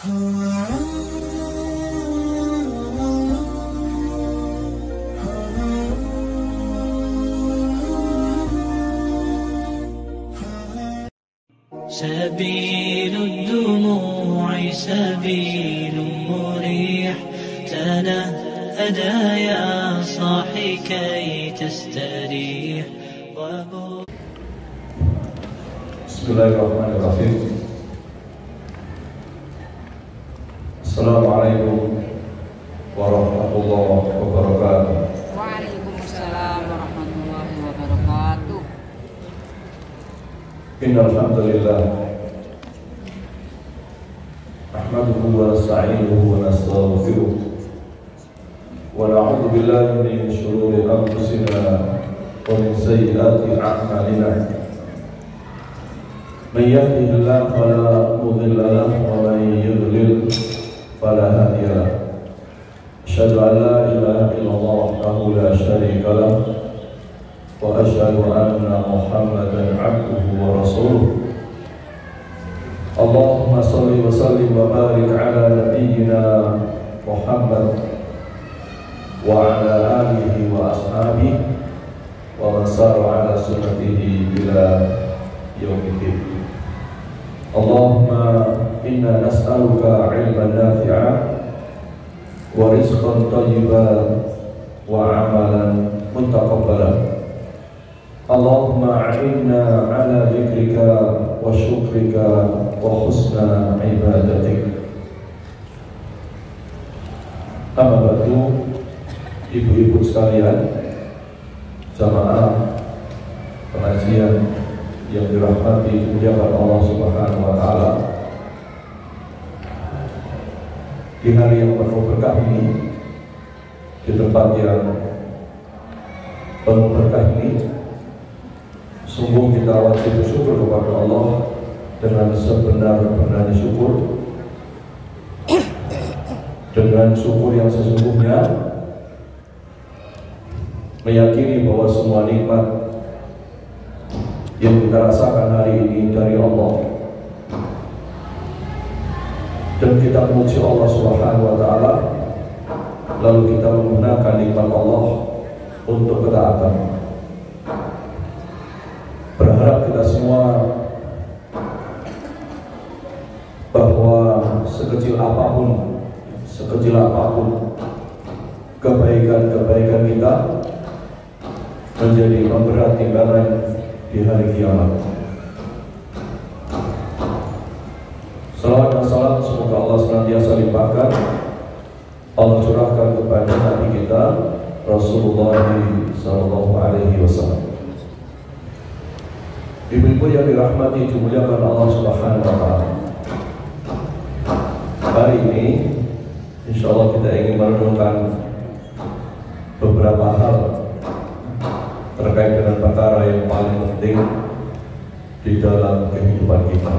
سبيل الدموع سبيل مريح، تنهدى يا صاحي كي تستريح. Bismillahirrahmanirrahim. Assalamualaikum warahmatullahi wabarakatuh. Waalaikumsalam warahmatullahi wabarakatuh. Innal hamdalillah nahmaduhu wa nasta'inuhu wa nastaghfiruh wa na'udzu billahi min shururi anfusina wa min sayyiati a'malina. Man yahdihillahu fala mudilla lahu wa man yudlil fala hadiya lahu. Asyhadu an la ilaha illallah wahdahu la syarika lahu wa asyhadu anna Muhammadan abduhu wa rasuluh. Allahumma shalli wa sallim wa barik ala nabiyyina Muhammad wa ala alihi wa ashabihi wa man sara ala sunnatihi ila yaumiddin. Allahumma inna nas'aluka ilman nafi'a wa rizqan thayyiban wa amalan mutaqabbalan. Allahumma a'inna ala dzikrika wa syukrika wa husna ibadatik. Amma ba'du, ibu-ibu sekalian, jamaah pengajian yang dirahmati dimuliakan Allah Subhanahu wa taala. Di hari yang penuh berkah ini, di tempat yang penuh berkah ini, sungguh kita wajib bersyukur kepada Allah dengan sebenar-benarnya syukur, dengan syukur yang sesungguhnya, meyakini bahwa semua nikmat yang kita rasakan hari ini dari Allah, dan kita memuji Allah Subhanahu wa taala, lalu kita menggunakan nikmat Allah untuk ketaatan. Berharap kita semua bahwa sekecil apapun kebaikan-kebaikan kita menjadi pemberat timbangan di hari kiamat. Salawat dan salam semoga Allah senantiasa limpahkan, Allah curahkan kepada Nabi kita Rasulullah sallallahu alaihi wasallam. Ibu-ibu yang dirahmati dimuliakan Allah Subhanahu wa taala. Hari ini insyaallah kita ingin merenungkan beberapa hal terkait dengan perkara yang paling penting di dalam kehidupan kita.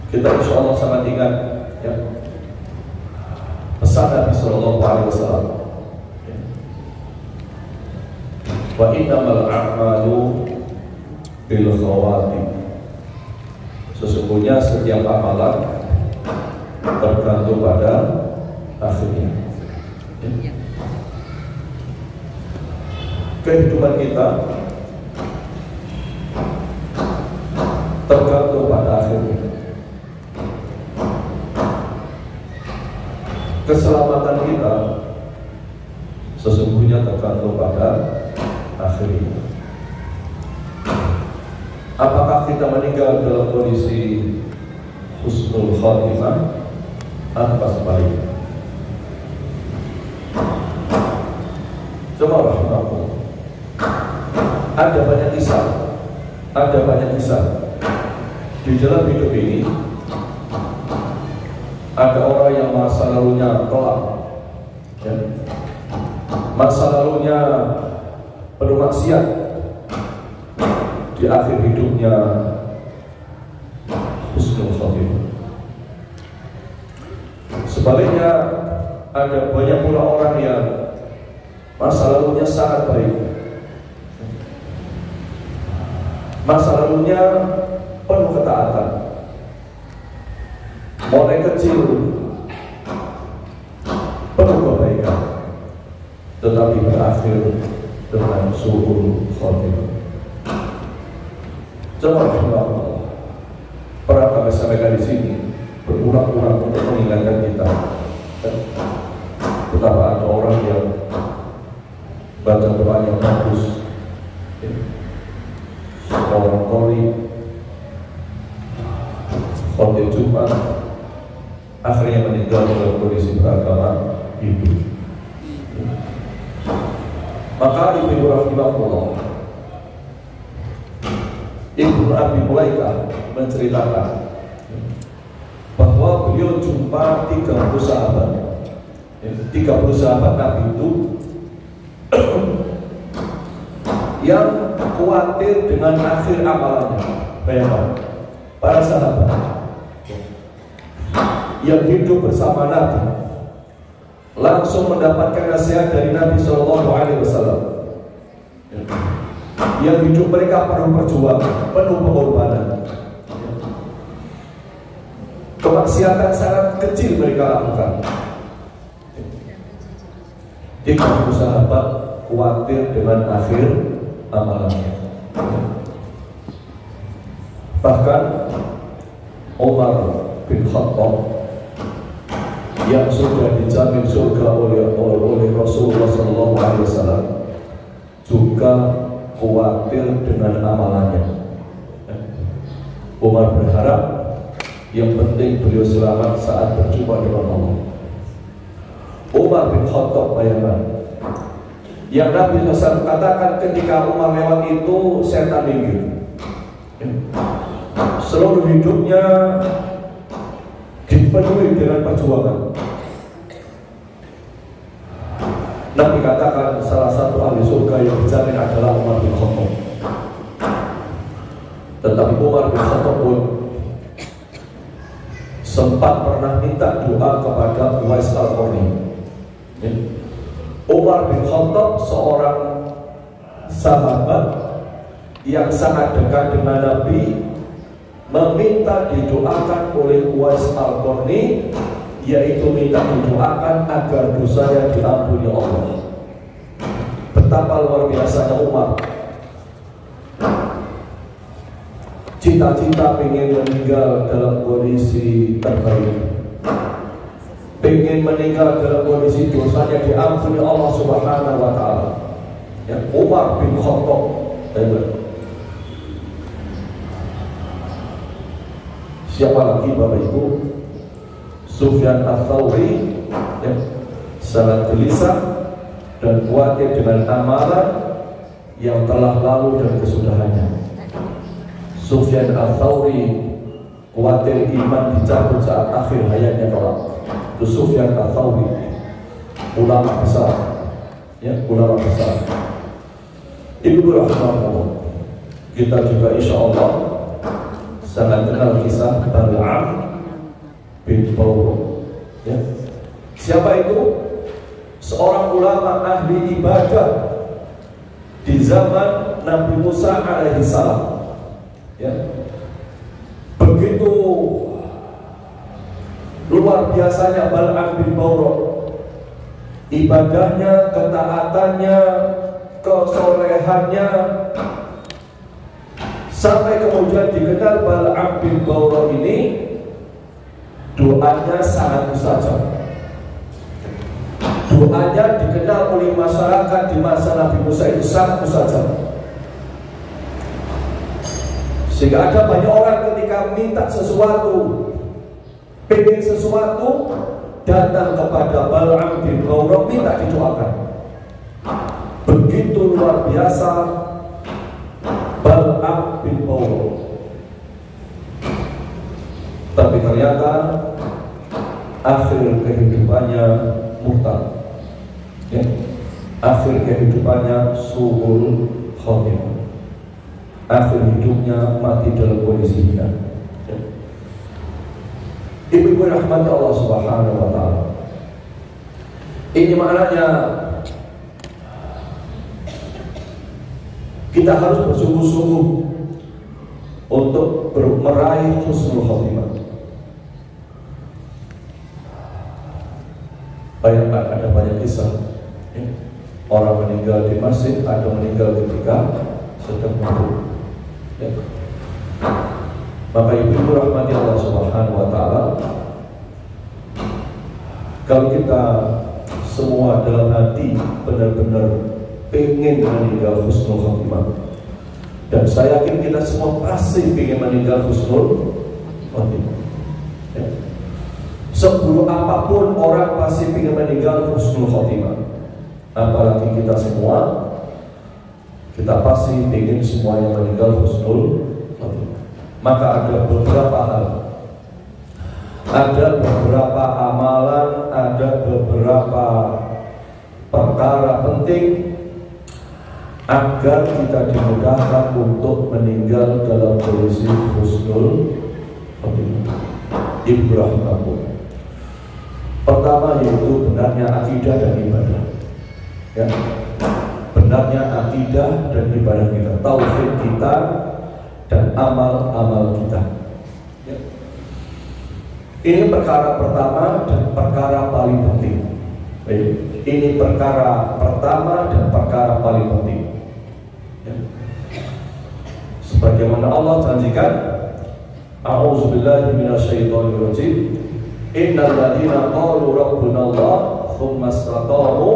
Kita insya Allah sangat ingat ya, pesan Nabi Sallallahu Alaihi Wasallam. Wa innamal a'malu bil khawatim. Sesungguhnya setiap amalan tergantung pada akhirnya. Kehidupan kita tergantung pada akhirnya. Keselamatan kita sesungguhnya tergantung pada akhirnya. Apakah kita meninggal dalam kondisi husnul khatimah atau sebaliknya? Coba rahmatullah. Ada banyak kisah di dalam hidup ini. Ada orang yang masa lalunya kelam, ya. Masa lalunya penuh maksiat, di akhir hidupnya husnul khatimah. Sebaliknya, ada banyak pula orang yang masa lalunya sangat baik, Masa lalunya penuh ketaatan, mulai kecil penuh kebaikan, tetapi berakhir dengan su'ul khotimah. Jemaah para kami sampaikan di sini berulang-ulang untuk mengingatkan kita betapa ada orang yang baca doa yang bagus, orang koli khotib Jumat akhirnya meninggal dalam kondisi beragama hidup. Maka Ibu rahimahullah, Ibnu Abi Mulaikah menceritakan bahwa beliau jumpa 30 sahabat. 30 sahabat Nabi itu yang khawatir dengan akhir amalannya. Bayangkan, para sahabat yang hidup bersama Nabi langsung mendapatkan nasihat dari Nabi SAW, yang hidup mereka penuh perjuangan, penuh pengorbanan. Kemaksiatan sangat kecil mereka lakukan. 30 sahabat khawatir dengan akhir amalannya. Bahkan Umar bin Khattab yang sudah dijamin surga oleh Rasulullah SAW juga khawatir dengan amalannya. Umar berharap yang penting beliau selamat saat berjumpa dengan Allah. Umar bin Khattab, bayangkan, yang Nabi SAW katakan ketika Umar lewat itu setan minggir. Seluruh hidupnya dipenuhi dengan perjuangan. Nabi katakan salah satu ahli surga yang dijamin adalah Umar bin Khattab. Tetapi Umar bin Khattab pun sempat pernah minta doa kepada Uwais Al-Qarni. Umar bin Khattab seorang sahabat yang sangat dekat dengan Nabi, meminta didoakan oleh Uwais Al-Qarni, yaitu minta didoakan agar dosanya diampuni Allah. Betapa luar biasanya Umar, cita-cita pengen meninggal dalam kondisi terbaik, pengen meninggal dalam kondisi dosanya diampuni Allah Subhanahu wa Ta'ala. Ya, Umar bin Khattab. Siapa lagi Bapak Ibu? Sufyan Ats-Tsauri, ya, sangat gelisah dan khawatir dengan amalan yang telah lalu dan kesudahannya. Sufyan Ats-Tsauri khawatir iman dicabut saat akhir hayatnya kelak. Itu Sufyan Ats-Tsauri, ulama besar, ya, ulama besar. Ibu rahimahullah, kita juga insya Allah sangat kenal kisah Bal'am bin Bawrah. Ya. Siapa itu? Seorang ulama ahli ibadah di zaman Nabi Musa alaihissalam. Ya. Begitu luar biasanya Bal'am bin Bawrah, ibadahnya, ketaatannya, kesolehannya, sampai kemudian dikenal Bal'am bin Bawrah ini doanya sangat mustajab. Doanya dikenal oleh masyarakat di masa Nabi Musa itu sangat mustajab, sehingga ada banyak orang ketika minta sesuatu, pengen sesuatu, datang kepada Bal'am bin Bawrah minta didoakan. Begitu luar biasa Bal'am bin Bawrah. Tapi ternyata akhir kehidupannya murtad, ya. Akhir kehidupannya su'ul khotimah. Akhir hidupnya mati dalam kondisi hina. Ya. Ibu-ibu rahmat Allah Subhanahu wa Ta'ala, ini maknanya kita harus bersungguh-sungguh untuk meraih husnul khotimah. Bayangkan ada banyak kisah orang meninggal di masjid, ada meninggal ketika sedang mabuk. Ya. Maka ibu rahmati Allah Subhanahu wa Ta'ala, kalau kita semua dalam hati benar-benar pengen meninggal husnul khotimah, dan saya yakin kita semua pasti pengen meninggal husnul khotimah. Ya. Seburuk apapun orang pasti ingin meninggal husnul khotimah. Apalagi kita semua, kita pasti ingin semuanya meninggal husnul khotimah. Maka ada beberapa hal, ada beberapa amalan, ada beberapa perkara penting agar kita dimudahkan untuk meninggal dalam kondisi husnul khotimah. Ibrahim. Pertama yaitu benarnya akidah dan ibadah. Ya. Benarnya akidah dan ibadah kita, tauhid kita dan amal-amal kita. Ya. Ini perkara pertama dan perkara paling penting. Baik. Ini perkara pertama dan perkara paling penting. Ya. Sebagaimana Allah janjikan, A'udzubillahi minasyaitonirrajim. Innal ladzina qalu rabbuna Allah tsumma istaqamu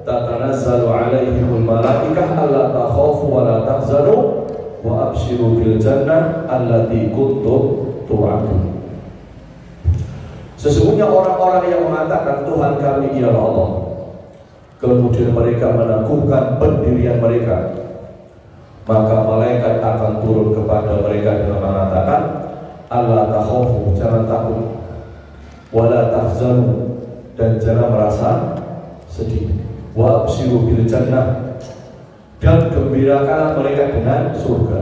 tatanazzalu 'alaihimul malaikah alla takhafu wa la tahzanu wa abshiru bil jannah allati kuntum tu'adun. Sesungguhnya orang-orang yang mengatakan Tuhan kami ialah Allah, kemudian mereka meneguhkan pendirian mereka, maka malaikat akan turun kepada mereka dengan mengatakan, alla takhafu, jangan takut, wala tahzanu, dan jangan merasa sedih, wa abshiru bil jannah, dan gembirakanlah mereka dengan surga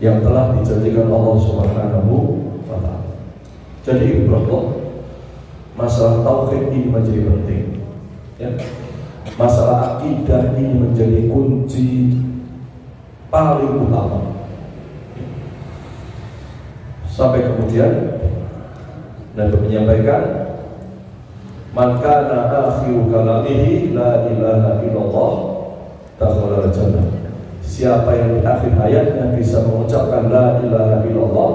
yang telah dijanjikan Allah Subhanahu wa Ta'ala. Jadi Ibrahim, masalah tauhid ini menjadi penting, ya. Masalah akidah ini menjadi kunci paling utama. Sampai kemudian Nabi menyampaikan, man kana akhiru kalamihi la ilaha illallah dakhala jannah. Siapa yang di akhir hayatnya bisa mengucapkan la ilaha illallah,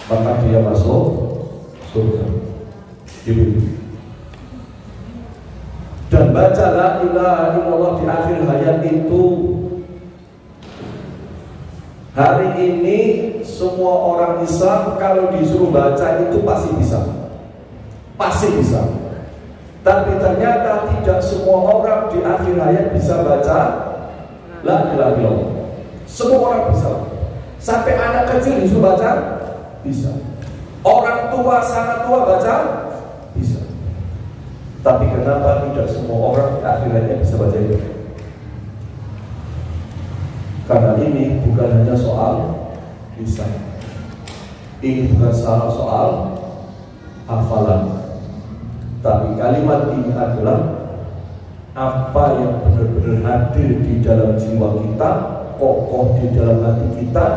maka dia masuk surga. Dan baca la ilaha illallah di akhir hayat itu, hari ini semua orang Islam kalau disuruh baca itu pasti bisa. Pasti bisa. Tapi ternyata tidak semua orang di akhir hayat bisa baca la ilaha illallah. Semua orang bisa. Sampai anak kecil disuruh baca bisa. Orang tua, sangat tua baca bisa. Tapi kenapa tidak semua orang di akhir hayat bisa baca itu? Karena ini bukan hanya soal lisan, ini bukan soal hafalan, tapi kalimat ini adalah apa yang benar-benar hadir di dalam jiwa kita, kokoh di dalam hati kita,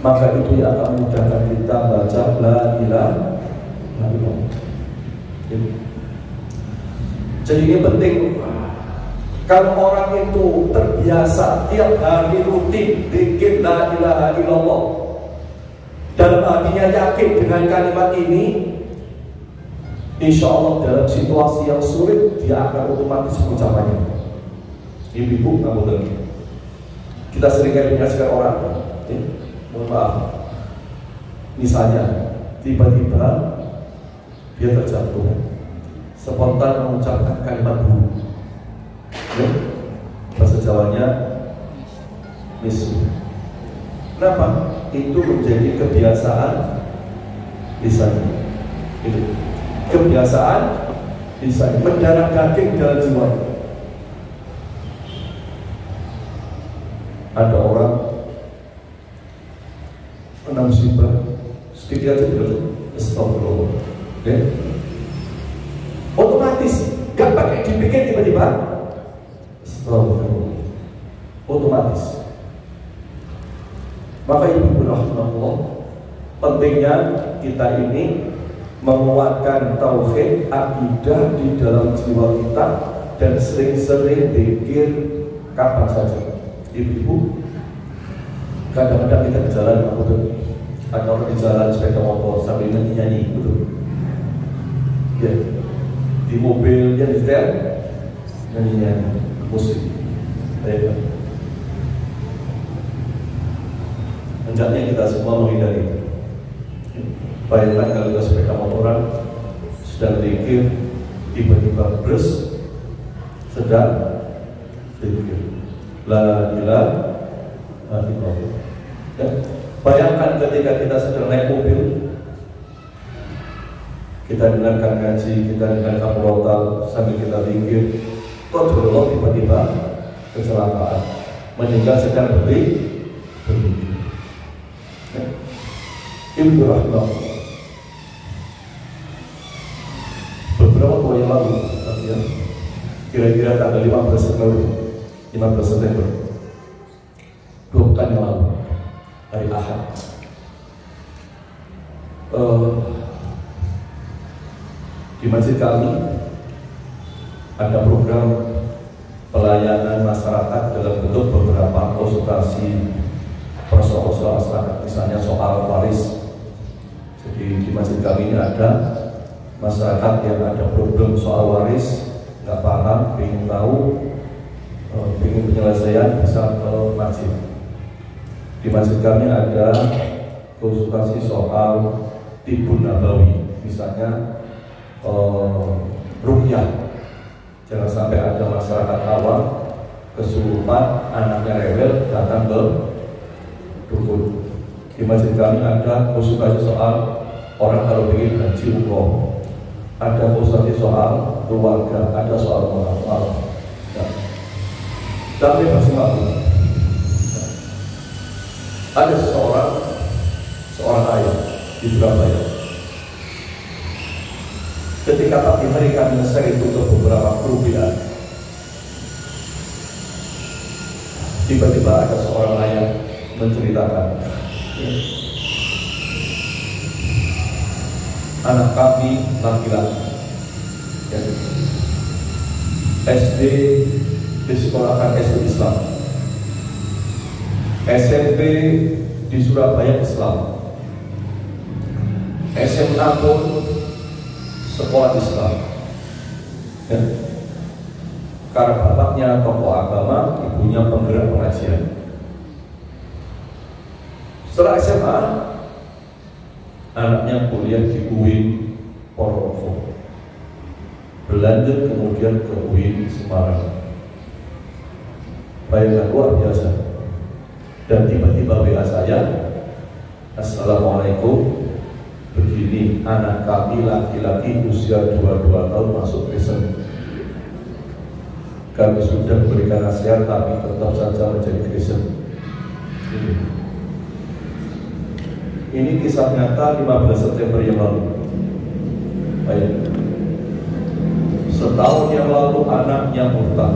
maka itu yang akan memudahkan kita baca la ilaha illallah. Jadi ini penting. Kalau orang itu terbiasa tiap hari rutin zikir la ilaha illallah, dalam hatinya yakin dengan kalimat ini, insya Allah dalam situasi yang sulit dia akan otomatis mengucapkannya. Ibu, kamu dengar? Kita sering kali menyaksikan orang, mohon maaf, misalnya tiba-tiba dia terjatuh, spontan mengucapkan kalimat buruk. Bahasa Jawanya misu. Kenapa? Itu menjadi kebiasaan lisan. Itu kebiasaan lisan, mendarah daging dalam jiwa. Ada orang kena musibah sedikit aja begitu, astagfirullah. Otomatis, gak pakai dipikir tiba-tiba. Otomatis Maka ibu rahimahullah, pentingnya kita ini menguatkan tauhid akidah di dalam jiwa kita dan sering-sering pikir kapan saja. Ibu-ibu, kadang-kadang kita di jalan, betul? Ada orang di jalan sepeda motor sambil nyanyi, betul? Ya, di mobil dia di setel nyanyi musik. Baik. Hendaknya kita semua menghindari itu. Bayangkan kalau kita sepeda motoran sedang zikir, tiba-tiba bus sedang zikir la ilaha illallah. Ya. Bayangkan ketika kita sedang naik mobil, kita dengarkan ngaji, kita dengarkan murotal sambil kita zikir, qadarullah tiba-tiba kecelakaan, meninggal sedang berzikir. Ibu rahimahullah, beberapa tahun yang lalu, kira-kira tanggal 15 September 2 pekan yang lalu, hari Ahad, di masjid kami ada program pelayanan masyarakat dalam bentuk beberapa konsultasi persoalan masyarakat, misalnya soal waris. Jadi di masjid kami ini ada masyarakat yang ada problem soal waris, nggak paham, ingin tahu, ingin penyelesaian, bisa ke masjid. Di masjid kami ada konsultasi soal tibun nabawi, misalnya ruqyah. Jangan sampai ada masyarakat awam kesurupan, anaknya rewel, datang ke dukun. Di masjid kami ada konsultasi soal orang kalau ingin haji umroh, ada konsultasi soal keluarga, ada soal moral. Tapi masih malu. Ada seorang ayah di Surabaya. Ketika pagi hari kami nge-share itu untuk beberapa kerugian, tiba-tiba ada seorang ayah menceritakan, anak kami laki-laki SD disekolahkan SD Islam, SMP di Surabaya Islam, SMA pun sekolah Islam, ya. Karena bapaknya tokoh agama, ibunya penggerak pengajian. Setelah SMA, anaknya kuliah di UIN Purwokerto, berlanjut kemudian ke UIN Semarang. Bayangkan, luar biasa. Dan tiba-tiba WA saya, Assalamualaikum, begini, anak kami laki-laki usia 22 tahun masuk Kristen. Kami sudah memberikan nasihat, tapi tetap saja menjadi Kristen. Ini kisah nyata 15 September yang lalu. Baik. Setahun yang lalu anaknya murtad.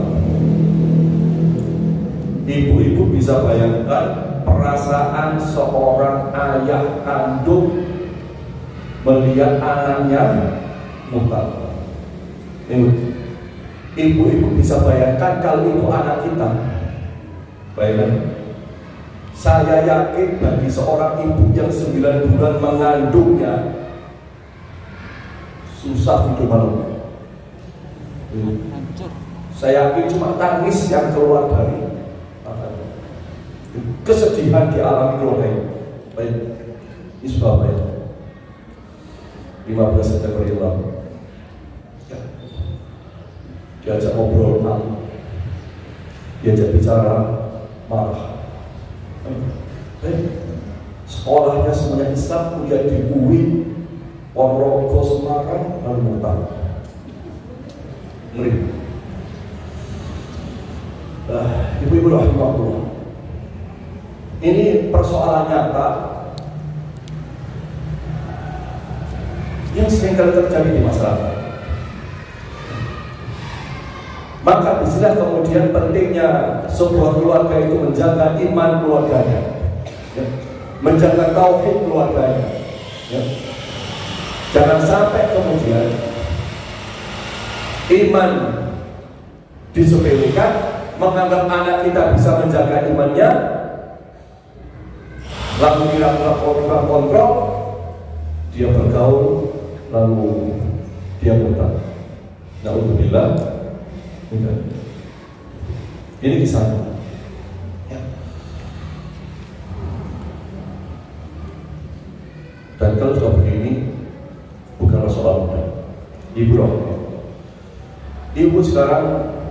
Ibu-ibu bisa bayangkan perasaan seorang ayah kandung melihat anaknya murtad. Ibu-ibu bisa bayangkan kalau itu anak kita. Bayangkan. Saya yakin bagi seorang ibu yang 9 bulan mengandungnya susah hidup malam. Saya yakin cuma tangis yang keluar dari kesedihan dialami keluarga. Baik, ini sebab baik. 15 September yang lalu, diajak ngobrol malu, diajak bicara marah. Sekolahnya semuanya Islam, kuliah di UIN Purwokerto Semarang, lalu murtad. Ngeri. Ibu-ibu rahimahullah, ini persoalan nyata yang sering kali terjadi di masyarakat. Maka disinilah kemudian pentingnya sebuah keluarga itu menjaga iman keluarganya. ya. Menjaga tauhid keluarganya, ya. Jangan sampai kemudian iman disepelekan, menganggap anak kita bisa menjaga imannya, lalu kira-kira kontrol, dia bergaul, lalu dia murtad. Na'udzubillah. Ini kisahnya. Ya. Dan kalau sudah begini, bukanlah soal mudah. Ibu roh. Ibu sekarang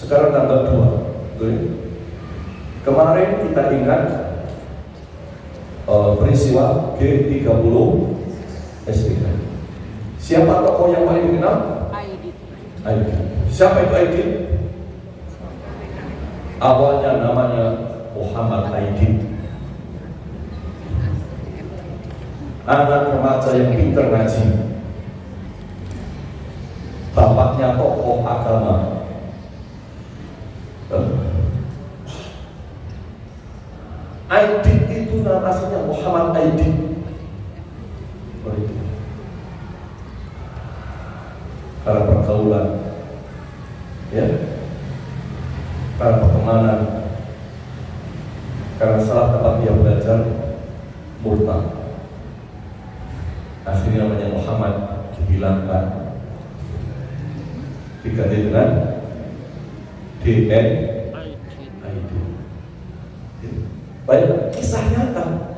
tanggal 2. Kemarin kita ingat peristiwa G30 SPK. Siapa tokoh yang paling dikenal? Aidit. Siapa itu Aidit? Awalnya namanya Muhammad Aidit. Anak remaja yang pintar ngaji. Bapaknya tokoh agama. Aidit itu nama aslinya Muhammad Aidit. Karena pergaulan, ya, karena pertemanan, karena salah tempat dia belajar, murtad. Akhirnya namanya Muhammad dihilangkan, diganti dengan DN Aidit. Banyak kisah nyata.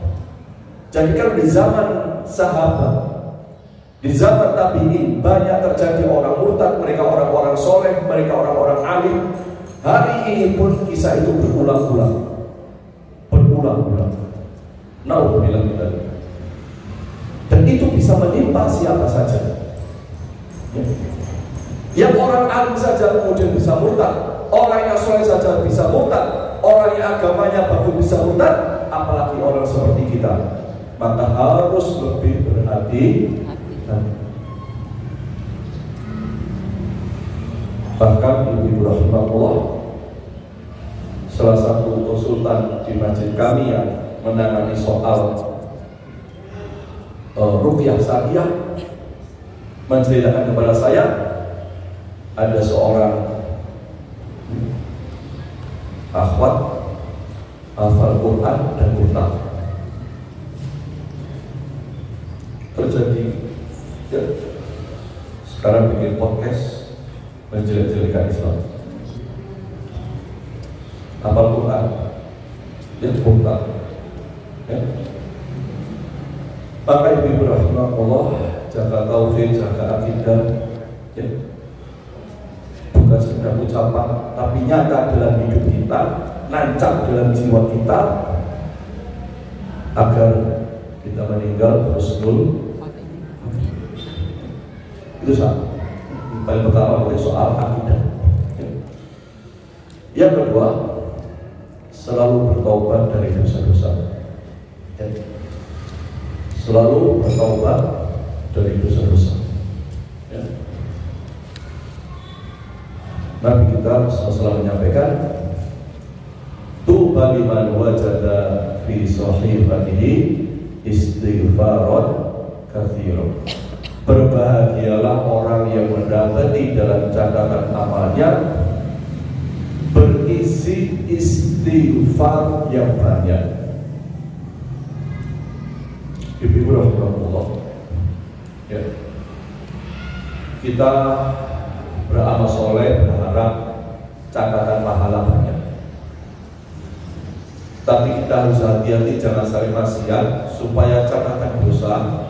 Jadi kalau di zaman sahabat, di zaman tabi'in, banyak terjadi orang murtad, mereka orang-orang soleh, mereka orang-orang alim. Hari ini pun kisah itu berulang-ulang. Na'udzubillah min dzalik. Dan itu bisa menimpa siapa saja. Ya. Yang orang alim saja kemudian bisa murtad, orang yang soleh saja bisa murtad, orang yang agamanya bagus bisa murtad, apalagi orang seperti kita. Maka harus lebih berhati-hati. Bahkan ibu rahimahullah, salah satu konsultan di masjid kami yang menangani soal ruqyah syariah menceritakan kepada saya, ada seorang akhwat hafal Quran dan murtad. Terjadi, ya, sekarang bikin podcast menjelek-jelekan Islam. Hafal Quran, dia murtad. Ya. Maka ibu rahimahullah, jaga tauhid, jaga akidah, ya. Bukan sekedar ucapan, tapi nyata dalam hidup kita, nancap dalam jiwa kita, agar kita meninggal husnul. Itu paling pertama oleh soal akidah. Yang kedua, selalu bertaubat dari dosa-dosa. Selalu bertaubat dari dosa-dosa. Nabi kita selalu menyampaikan, tuba liman wajada fi sahifatihi istighfaron katsiran. Berbahagialah orang yang mendapati dalam catatan amalnya berisi istighfar yang banyak. Ibu rahimahullah, ya. Kita beramal soleh berharap catatan pahala banyak. Tapi kita harus hati-hati, jangan saling maksiat supaya catatan dosa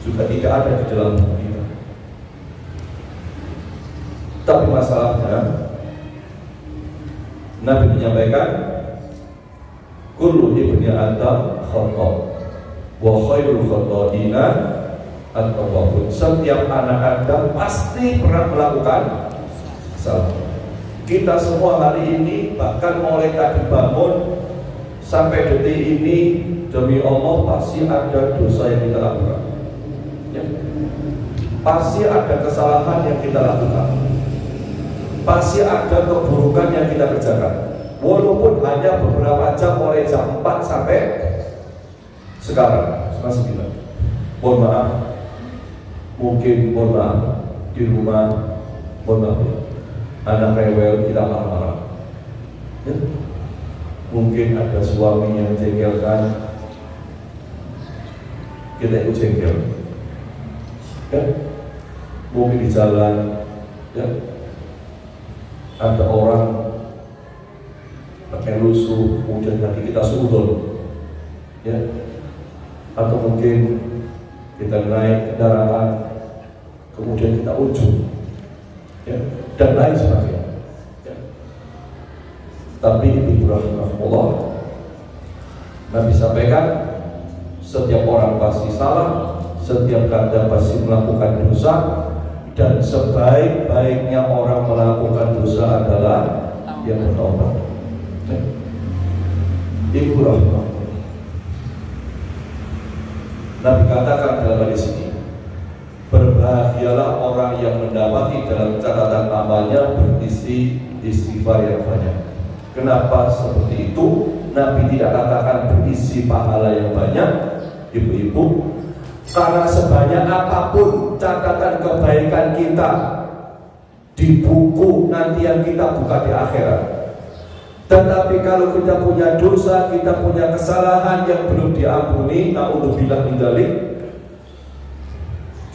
juga tidak ada di dalam hidup kita. Tapi masalahnya, Nabi menyampaikan, kullu ibni Adam khata wa khairul khata'ina at-tawwabun. Setiap anak Adam pasti pernah melakukan salah. Kita semua hari ini, bahkan mulai tadi bangun sampai detik ini, demi Allah pasti ada dosa yang kita lakukan, ya. Pasti ada kesalahan yang kita lakukan, pasti ada keburukan yang kita kerjakan. walaupun hanya beberapa jam, mulai jam 4 sampai sekarang masih bilang, mohon maaf, mungkin mohon maaf di rumah, mohon maaf, anak rewel kita marah-marah, ya. Mungkin ada suami yang jengkelkan, kita ikut jengkel, ya. Mungkin di jalan, ya, ada orang pakai lusuh, kemudian nanti kita suudon, ya. Atau mungkin kita naik kendaraan, kemudian kita ujung, ya, dan lain sebagainya, ya. Tapi ibu rahimahullah, Nabi sampaikan, setiap orang pasti salah, setiap kata pasti melakukan dosa, dan sebaik-baiknya orang melakukan dosa adalah yang bertobat, ya. Ibu rahimahullah, Nabi katakan dalam hadis ini, berbahagialah orang yang mendapati dalam catatan amalnya berisi istighfar yang banyak. Kenapa seperti itu? Nabi tidak katakan berisi pahala yang banyak, ibu-ibu, karena sebanyak apapun catatan kebaikan kita di buku nanti yang kita buka di akhirat, tetapi kalau kita punya dosa, kita punya kesalahan yang belum diampuni, naudzubillah min dzalik,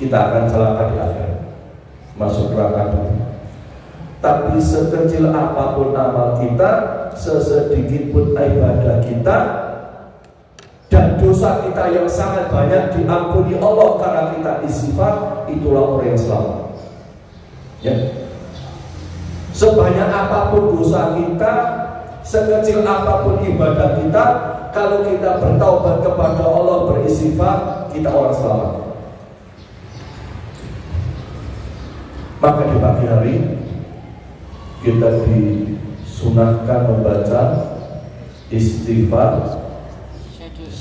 kita akan celaka di akhirat, masuk neraka dulu. Tapi sekecil apapun amal kita, sesedikit pun ibadah kita, dan dosa kita yang sangat banyak diampuni Allah karena kita istighfar, itulah orang yang selamat, ya. Sebanyak apapun dosa kita, sekecil apapun ibadah kita, kalau kita bertaubat kepada Allah, beristighfar, kita orang selamat. Maka di pagi hari kita disunahkan membaca istighfar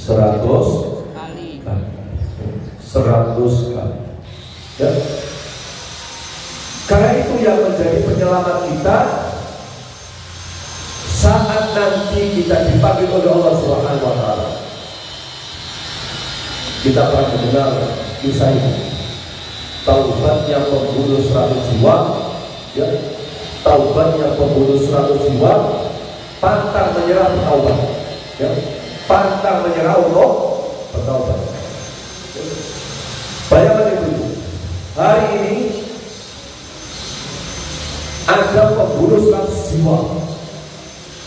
100 kali, 100 kali, ya. Karena itu yang menjadi penyelamat kita saat nanti kita dipanggil oleh Allah Subhanahu wa Ta'ala. Kita pernah mendengar kisah ini, taubatnya pembunuh 100 jiwa, ya. Taubatnya pembunuh 100 jiwa, pantang menyerah bertaubat, ya. Pantang menyerah untuk bertaubat. Bayangkan itu, hari ini ada pembunuh 100 jiwa.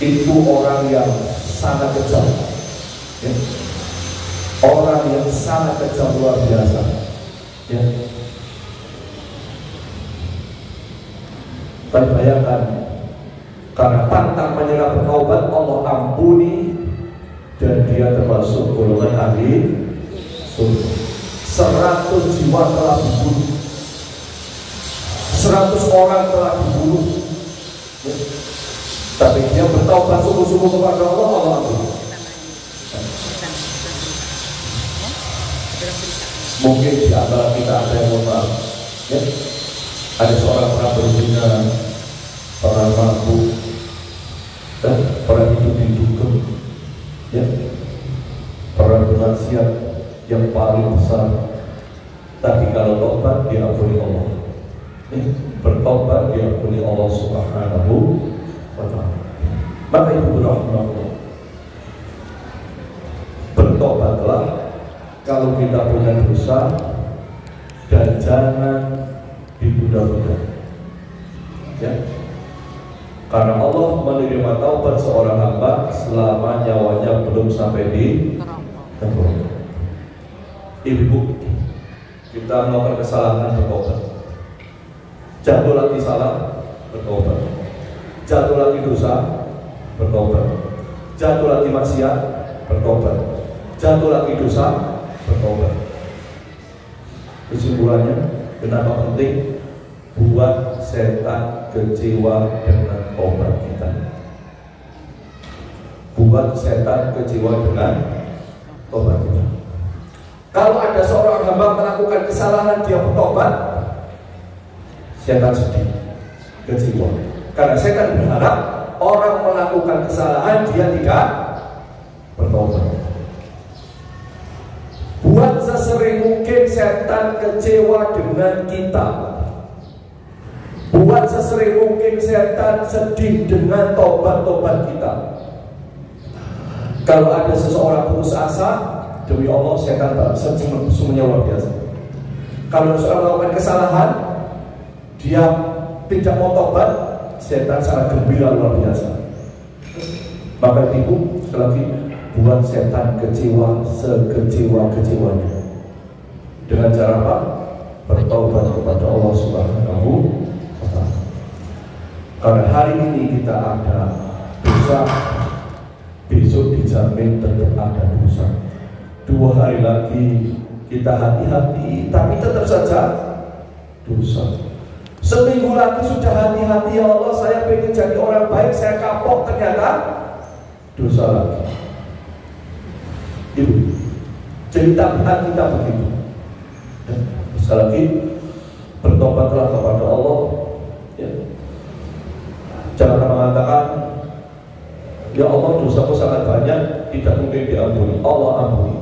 Itu orang yang sangat kejam, ya. Orang yang sangat kejam luar biasa, ya. Tapi bayangkan, karena pantang menyerah bertaubat, Allah ampuni, dan dia termasuk golongan ahli surga. 100 jiwa telah dibunuh, 100 orang telah dibunuh, ya. Tapi dia bertaubat sungguh-sungguh kepada Allah, Allah ampuni. Mungkin di antara kita ada yang mohon maaf, ya. Ada seorang pernah berzina, pernah mabuk, dan pernah hidup di dugem, ya. Pernah bermaksiat yang paling besar. Tapi kalau tobat diampuni Allah, ya. Bertobat diampuni Allah Subhanahu wa Ta'ala. Maka ibu rahimahullah, bertobatlah kalau kita punya dosa, dan jangan ditunda-tunda, ya. Karena Allah menerima taubat seorang hamba selama nyawanya belum sampai di tenggorokan. Ibu, kita melakukan kesalahan, bertobat. Jatuh lagi salah, bertobat. Jatuh lagi dosa, bertobat. Jatuh lagi maksiat, bertobat. Jatuh lagi dosa, bertobat. Kesimpulannya, kenapa penting? Buat setan kecewa dengan tobat kita. Buat setan kecewa dengan tobat kita. Kalau ada seorang hamba melakukan kesalahan, dia bertobat, setan sedih, kecewa. Karena setan berharap orang melakukan kesalahan dia tidak bertobat. Buat sesering mungkin setan kecewa dengan kita. Buat sesering mungkin setan sedih dengan tobat-tobat kita. Kalau ada seseorang putus asa, demi Allah setan semuanya luar biasa. Kalau seseorang melakukan kesalahan, dia tidak mau tobat, setan sangat gembira luar biasa. Maka ibu sekali lagi, buat setan kecewa sekecewa-kecewanya. Dengan cara apa? Bertobat kepada Allah Subhanahu wa Ta'ala. Karena hari ini kita ada dosa, besok dijamin tetap ada dosa. 2 hari lagi kita hati-hati, tapi tetap saja dosa. Seminggu lagi sudah hati-hati, ya Allah saya pengen jadi orang baik, saya kapok, ternyata dosa lagi. Ibu, jadi tabiat kita begitu. Sekali lagi, bertobatlah kepada Allah. Ya. Jangan mengatakan, ya Allah dosaku sangat banyak, tidak mungkin diampuni. Allah ampuni.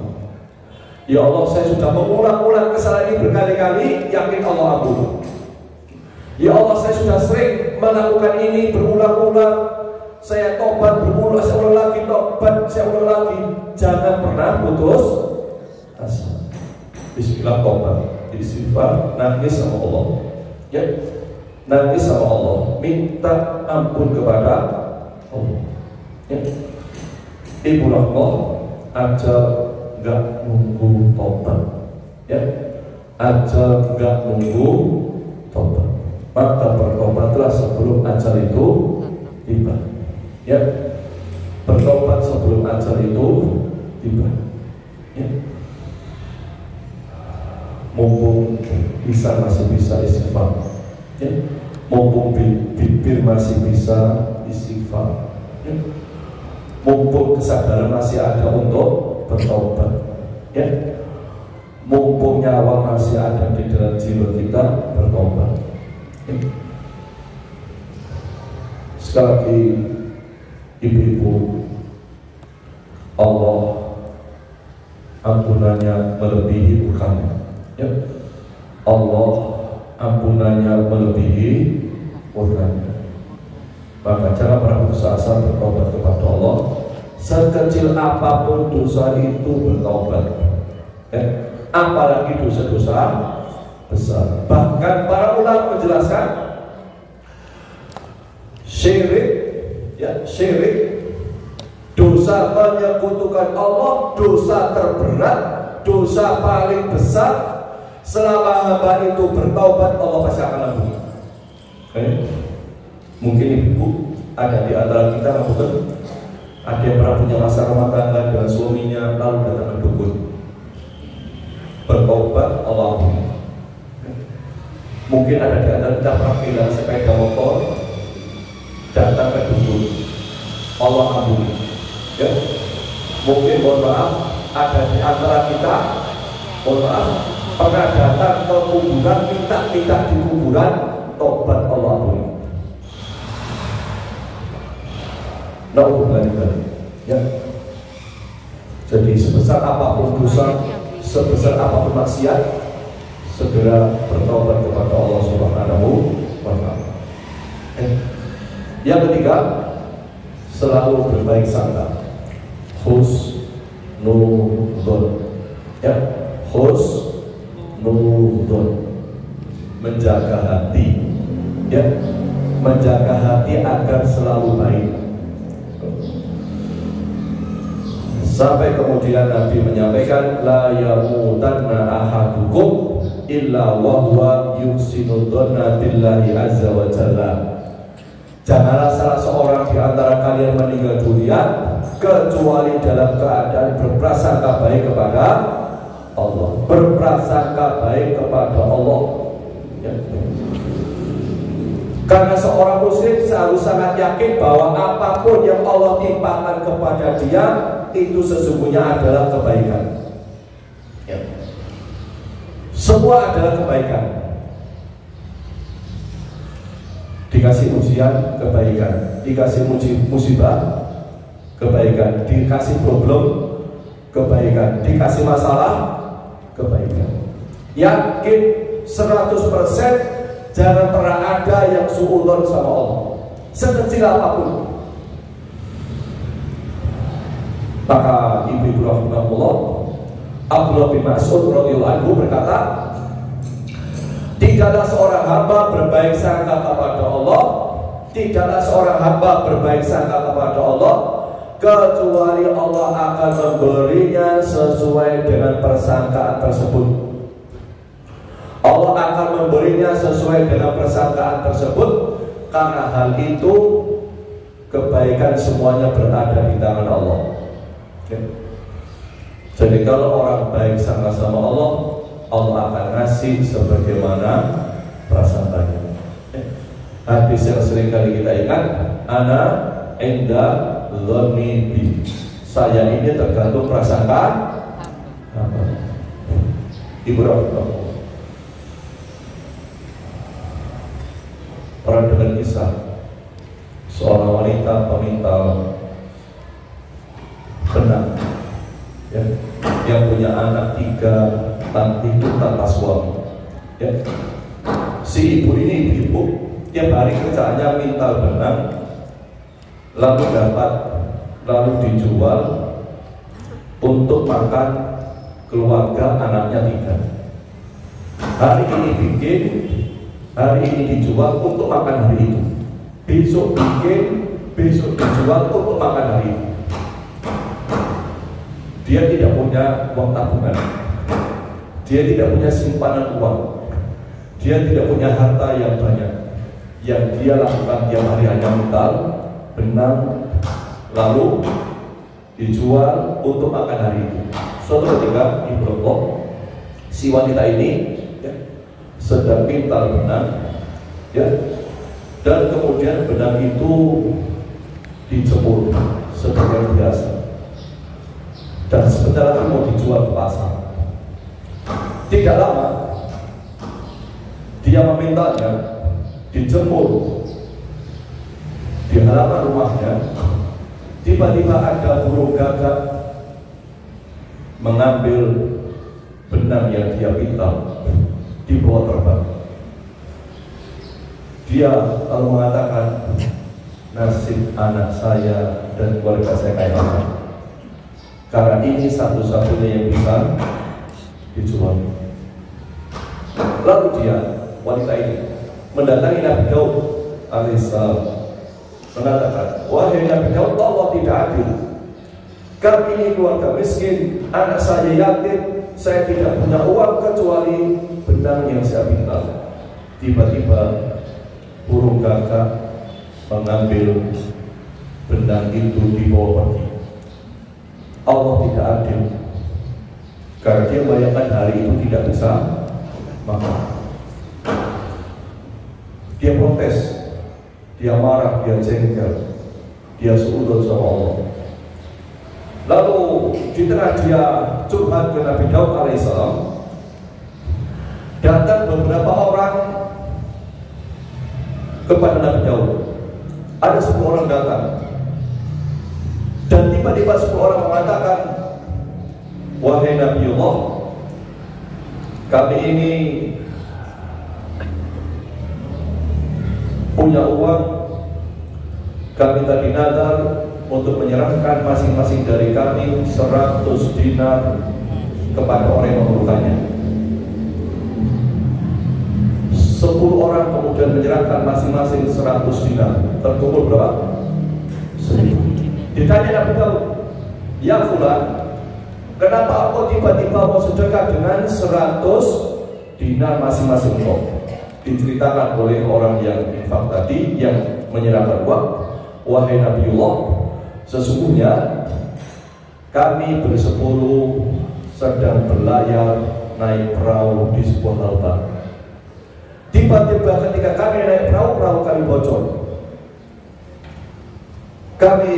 Ya Allah saya sudah mengulang-ulang kesalahan ini berkali-kali, yakin Allah ampuni. Ya Allah saya sudah sering melakukan ini berulang-ulang, saya tobat berulang, saya ulang lagi tobat, saya ulang lagi. Jangan pernah putus asa. Bismillah tobat, istighfar, nangis sama Allah. Ya, nangis sama Allah, minta ampun kepada Allah. Ya. Ibu rahmah, ajal gak nunggu tobat. Ya, ajal gak nunggu tobat. Maka bertobatlah sebelum ajal itu tiba. Ya, bertobat sebelum ajal itu tiba. Ya. Mumpung bisa masih bisa istighfar. Ya. Mumpung bibir masih bisa istighfar. Ya. Mumpung kesadaran masih ada untuk bertobat. Ya. Mumpung nyawa masih ada di dalam jiwa kita, bertobat. Sekali lagi, ibu-ibu, Allah ampunannya melebihi murkanya. Ya. Allah ampunannya melebihi murkanya. Maka jangan pernah putus asa bertobat kepada Allah. Sekecil apapun dosa itu bertobat. Ya. Apalagi dosa-dosa besar. Bahkan para ulama menjelaskan syirik, ya syirik, dosa menyekutukan Allah, dosa terberat, dosa paling besar. Selama hamba itu bertaubat, Allah pasti akan ampuni. Mungkin ibu ada di antara kita, bukan? Ada yang pernah punya masalah rumah tangga dengan suaminya, lalu datang ke dukun. Bertaubat, Allah ampuni. Mungkin ada di antara kita pernah kehilangan sepeda motor, datang ke dukun, Allah ampuni. Ya. Mungkin mohon maaf, ada di antara kita, mohon maaf, pernah datang ke kuburan, minta di kuburan, tobat, Allah ampuni. Ya. Jadi sebesar apapun dosa, sebesar apapun maksiat, segera bertobat kepada Allah Subhanahu wa Ta'ala. Yang ketiga, selalu berbaik sangka. Husnuzon. Ya, husnuzon. Menjaga hati. Ya, menjaga hati agar selalu baik. Sampai kemudian Nabi menyampaikan, la yamutanna ahadukum illa wa huwa yuhsinu dhanna billahi azza wa jalla. Janganlah salah seorang di antara kalian meninggal dunia kecuali dalam keadaan berprasangka baik kepada Allah. Berprasangka baik kepada Allah. Ya. Karena seorang muslim selalu sangat yakin bahwa apapun yang Allah timpakan kepada dia itu sesungguhnya adalah kebaikan. Ya. Semua adalah kebaikan. Dikasih ujian, kebaikan. Dikasih musibah, kebaikan. Dikasih problem, kebaikan. Dikasih masalah, kebaikan. Yakin 100% jangan pernah ada yang suudzon sama Allah, sekecil apapun. Maka Ibu rahimahullah, Abdullah bin Mas'ud radhiyallahu anhu berkata, tidaklah seorang hamba berbaik sangka kepada Allah, tidaklah seorang hamba berbaik sangka kepada Allah kecuali Allah akan memberinya sesuai dengan persangkaan tersebut. Allah akan memberinya sesuai dengan persangkaan tersebut, karena hal itu kebaikan semuanya berada di tangan Allah. Jadi kalau orang baik sangka sama Allah, Allah akan ngasih sebagaimana prasangkanya. Hadis yang sering kali kita ingat, ana inda dzanni bi. Saya ini tergantung prasangka apa. Ibu rahimahullah. Pernah dengar kisah seorang wanita pemintal benang, ya, yang punya anak 3 hidup tanpa suami, ya. Si ibu ini ibu tiap hari kerjaannya mintal benang, lalu dijual untuk makan keluarga anaknya 3. Hari ini bikin, hari ini dijual untuk makan hari itu. Besok bikin, besok dijual untuk makan hari itu. Dia tidak punya uang tabungan, dia tidak punya simpanan uang, dia tidak punya harta yang banyak. Yang dia lakukan tiap hari hanya mintal benang, lalu dijual untuk makan hari itu. Suatu ketika Ibu Allah, si wanita ini, ya, sedang mintal benang, ya, dan kemudian benang itu dijemur seperti biasa, dan sebentar lagi mau dijual ke pasar. Tidak lama dia memintanya dijemur di halaman rumahnya. Tiba-tiba ada burung gagak mengambil benang yang dia pintal, dibawa terbang. Dia lalu mengatakan, nasib anak saya dan keluarga saya kayak apa? Karena ini satu-satunya yang bisa dijual. Lalu dia, wanita ini, mendatangi Nabi Daud alaihissalam, mengatakan, wahai Nabi Daud, Allah tidak adil. Kami ini keluarga miskin, anak saya yatim, saya tidak punya uang kecuali benang yang saya pintal. Tiba-tiba burung gagak mengambil benang itu dibawa pergi. Allah tidak adil, karena dia bayangkan hari itu tidak bisa makan. Dia protes, dia marah, dia jengkel, dia suudzon sama Allah. Lalu di tengah dia curhat ke Nabi Daud alaihissalam, datang beberapa orang kepada Nabi Daud. Ada 10 orang datang, dan tiba-tiba 10 orang mengatakan, wahai Nabi Allah, kami ini punya uang, kami tadi nazar untuk menyerahkan masing-masing dari kami 100 dinar kepada orang yang memerlukannya. 10 orang kemudian menyerahkan masing-masing 100 dinar. Terkumpul berapa? 1000. Ditanya Nabi Daud, ya fulan, kenapa aku tiba-tiba mau sedekah dengan 100 dinar masing-masing kau? Diceritakan oleh orang yang infak tadi, yang menyerahkan uang, wahai Nabiullah, sesungguhnya kami bersepuluh sedang berlayar naik perahu di sebuah lautan. Tiba-tiba ketika kami naik perahu kami bocor. Kami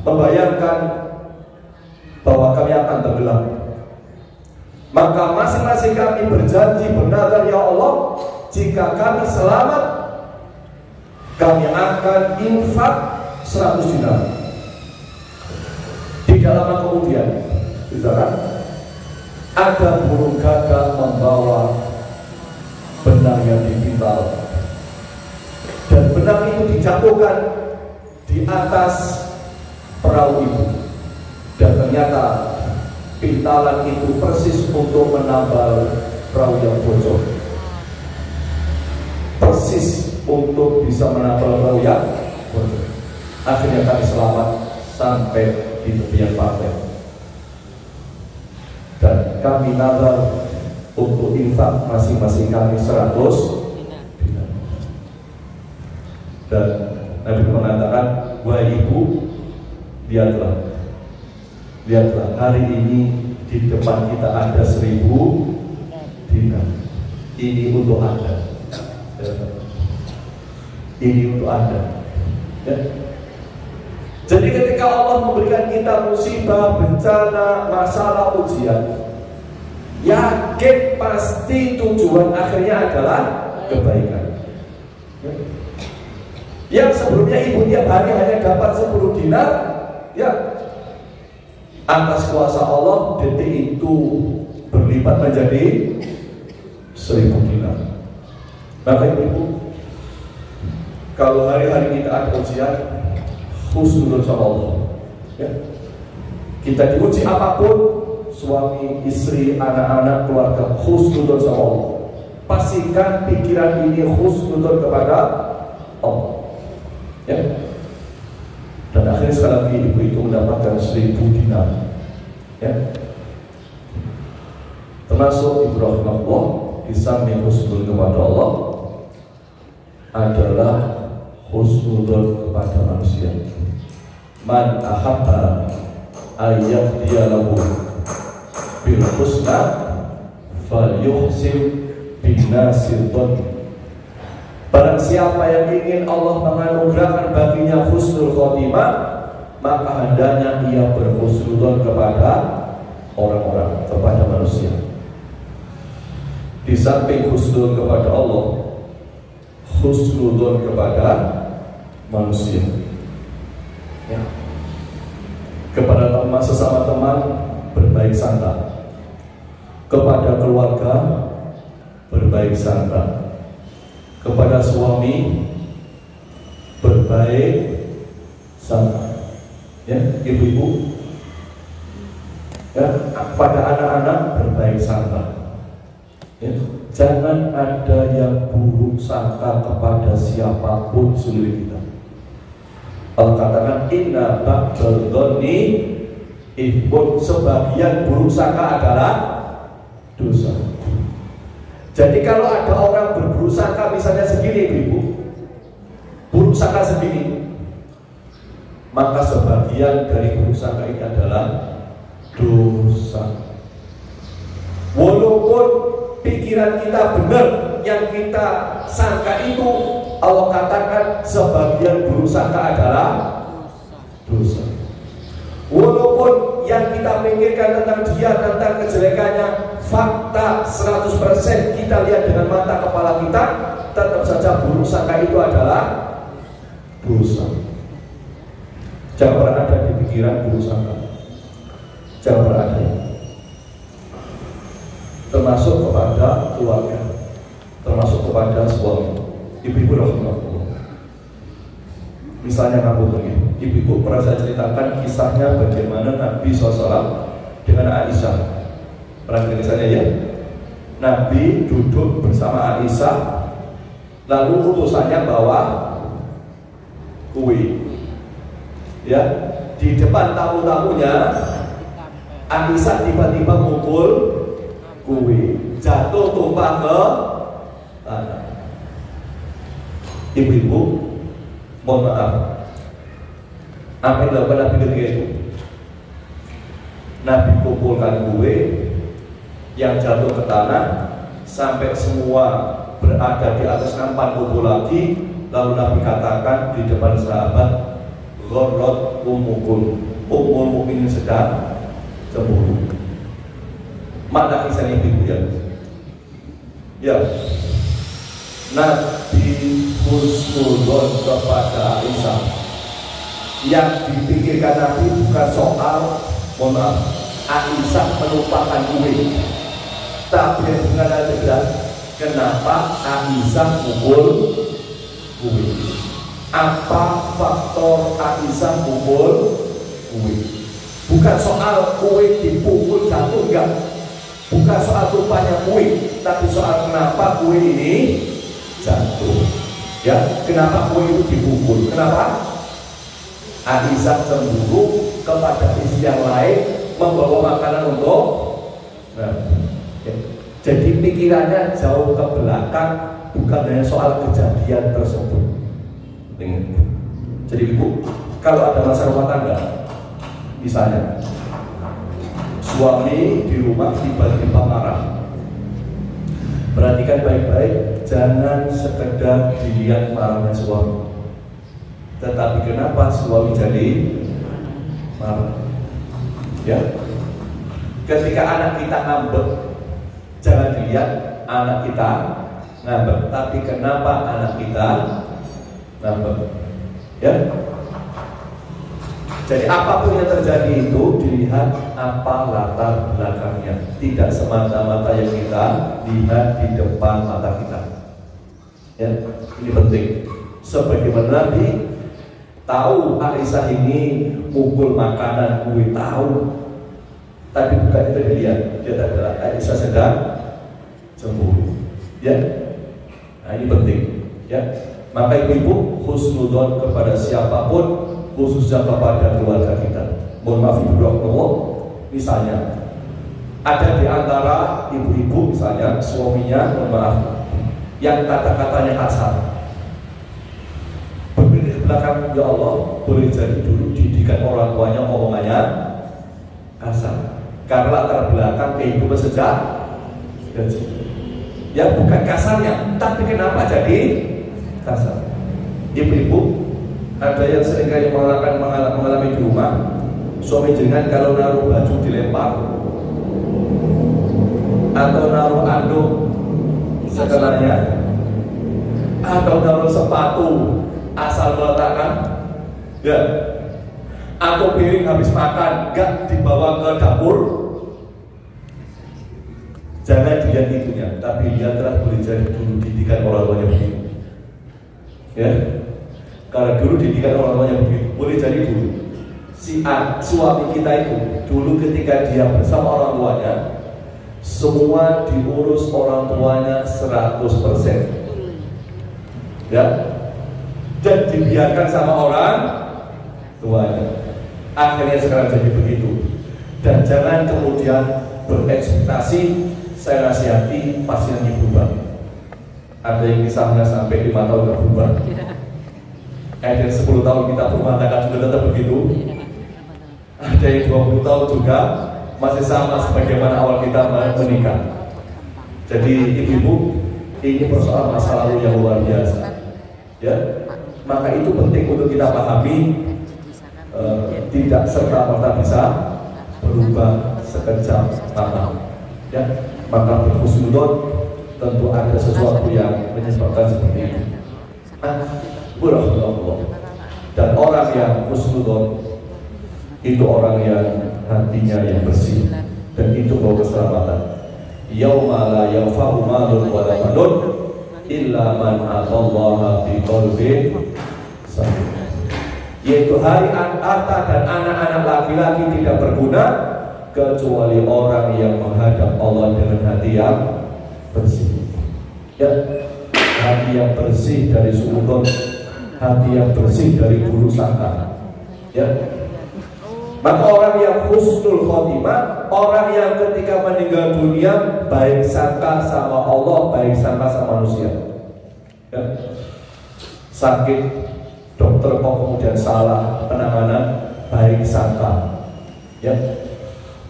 membayangkan bahwa kami akan tenggelam. Maka masing-masing kami berjanji bernazar, ya Allah, jika kami selamat, kami akan infak 100 dinar. Tidak lama kemudian, misalkan ada burung gagak membawa benang yang dipintal, dan benang itu dijatuhkan di atas perahu itu, dan ternyata pintalan itu persis untuk menambal perahu yang bocor, persis untuk bisa menambal perahu yang bocor. Akhirnya kami selamat sampai di tepian pantai, dan kami nazar untuk infak masing-masing kami 100 dinar. Dan Nabi mengatakan, wahai ibu, lihatlah hari ini di depan kita ada 1000 dinar. Ini untuk Anda. Ini untuk Anda. Ya. Jadi ketika Allah memberikan kita musibah, bencana, masalah, ujian, yakin pasti tujuan akhirnya adalah kebaikan. Ya. Yang sebelumnya ibu tiap hari hanya dapat 10 dinar, ya, atas kuasa Allah detik itu berlipat menjadi 1000 dinar. Maka ibu, kalau hari-hari kita ada ujian, husnul sama Allah, ya. Kita diuji apapun, suami, istri, anak-anak, keluarga, husnul sama Allah. Pastikan pikiran ini husnul kepada Allah, ya. Dan akhirnya sekali lagi ibu itu mendapatkan 1000 dinar, ya. Termasuk ibu rahmatullah, di samping husnul kepada Allah adalah husnul kepada manusia. Man ahabba ayat dia lahu bil husna falyuhsin bin nasir. Barang siapa yang ingin Allah menganugerahkan baginya husnul khotimah, maka hendaknya ia berhusnul kepada orang-orang, kepada manusia. Di samping husnul kepada Allah, husnul kepada manusia, ya. Kepada teman, sesama teman berbaik sangka, kepada keluarga berbaik sangka, kepada suami berbaik sangka, ya, ibu-ibu, ya, kepada anak-anak berbaik sangka, ya. Jangan ada yang buruk sangka kepada siapapun seluruh kita. Allah katakan, inna ba'dal dzanni ithmun, sebagian buruk sangka adalah dosa. Jadi kalau ada orang berburuk sangka misalnya segini ibu, buruk sangka segini, maka sebagian dari buruk sangka ini adalah dosa. Walaupun pikiran kita benar, yang kita sangka itu, Allah katakan sebagian buruk sangka adalah dosa. Walaupun yang kita pikirkan tentang dia, tentang kejelekannya, fakta 100% kita lihat dengan mata kepala kita, tetap saja buruk sangka itu adalah dosa. Jangan pernah ada di pikiran buruk sangka, jangan pernah ada. Termasuk kepada keluarga, termasuk kepada suami, ibu-ibu rahmatullah. Misalnya kamu begini, ibu-ibu pernah saya ceritakan kisahnya bagaimana Nabi SAW dengan Aisyah. Pernah dengar kisahnya ya? Nabi duduk bersama Aisyah, lalu utusannya bawa kue, ya. Di depan tamu-tamunya, Aisyah tiba-tiba mukul kue, jatuh tumpah ke tanah. Ibu-ibu, mohon maaf, apa yang dilakukan Nabi ketika itu? Nabi kumpulkan kue yang jatuh ke tanah sampai semua berada di atas nampan kumpul lagi. Lalu Nabi katakan di depan sahabat, gharrat ummukum, ummul mukminin sedang cemburu. Mana kisahnya ibu ya? Ya. Nah, Nabi husnuzon kepada Aisyah. Yang dipikirkan Nabi bukan soal, mohon maaf, Aisyah melupakan kue, tapi yang bukan adalah kenapa Aisyah mukul kue. Apa faktor Aisyah mukul kue? Bukan soal kue dipukul jatuh, enggak. Bukan soal rupanya kue, tapi soal kenapa kue ini jatuh. Ya, kenapa kue itu dipukul? Kenapa? Aisyah cemburu kepada istri yang lain membawa makanan untuk ya. Jadi pikirannya jauh ke belakang, bukan hanya soal kejadian tersebut. Jadi ibu, kalau ada masalah rumah tangga, misalnya suami di rumah tiba-tiba marah, perhatikan baik-baik, jangan sekedar dilihat marahnya suami, tetapi kenapa suami jadi marah. Ya, ketika anak kita ngambek, jangan dilihat anak kita ngambek, tapi kenapa anak kita ngambek. Ya, jadi apapun yang terjadi itu dilihat apa latar belakangnya, tidak semata-mata yang kita lihat di depan mata kita. Ya, ini penting. Sebagaimana Nabi tahu Aisyah ini mukul makanan kue, tahu, tapi bukan itu dilihat. Dia adalah Aisyah sedang cemburu. Ya, nah ini penting. Ya, maka ibu-ibu husnudzon kepada siapapun, khususnya kepada keluarga kita. Mohon maaf ibu Allah, misalnya ada di antara ibu-ibu misalnya suaminya, mohon maaf, yang kata-katanya kasar. Berpikir ke belakang, ya Allah, boleh jadi dulu didikan orang tuanya omongannya kasar. Karena latar belakang kehidupan sejak ya bukan kasarnya, tapi kenapa jadi kasar? Ibu-ibu, ada yang seringkali mengalami di rumah, suami jenengan kalau naruh baju dilempar atau naruh anduk sekelanya atau naruh sepatu asal meletakkan, ya, atau piring habis makan gak dibawa ke dapur. Jangan dilihat itunya, tapi lihatlah boleh jadi dulu didikan orang tuanya begitu. Ya, karena dulu didikan orang tuanya begitu, boleh jadi dulu si suami kita itu dulu ketika dia bersama orang tuanya, semua diurus orang tuanya 100%. Ya, dan dibiarkan sama orang tuanya. Akhirnya sekarang jadi begitu. Dan jangan kemudian berekspektasi, saya nasihati pasti nanti berubah. Ada yang kisahnya sampai 5 tahun gak berubah. Ada yang 10 tahun kita berumah tangga juga tetap begitu. Ada yang 20 tahun juga masih sama sebagaimana awal kita menikah. Jadi ibu-ibu, ini persoalan masa lalu yang luar biasa. Ya, maka itu penting untuk kita pahami. Tidak serta-merta bisa berubah sekejap mata. Ya, maka berhusnudzon tentu ada sesuatu yang menyebabkan seperti itu. Allah. Dan orang yang husnudzon itu orang yang hatinya yang bersih, dan itu bawa keselamatan. Yauma la yanfa'u malun wa la banun illa man atallaha bi qalbin salim. Yaitu hari harta dan anak-anak laki-laki tidak berguna kecuali orang yang menghadap Allah dengan hati yang bersih. Ya, hati yang bersih dari suudzon, hati yang bersih dari buruk sangka. Ya, maka orang yang husnul khotimah, orang yang ketika meninggal dunia baik sangka sama Allah, baik sangka sama manusia. Ya, sakit, dokter kok kemudian salah penanganan, baik sangka. Ya,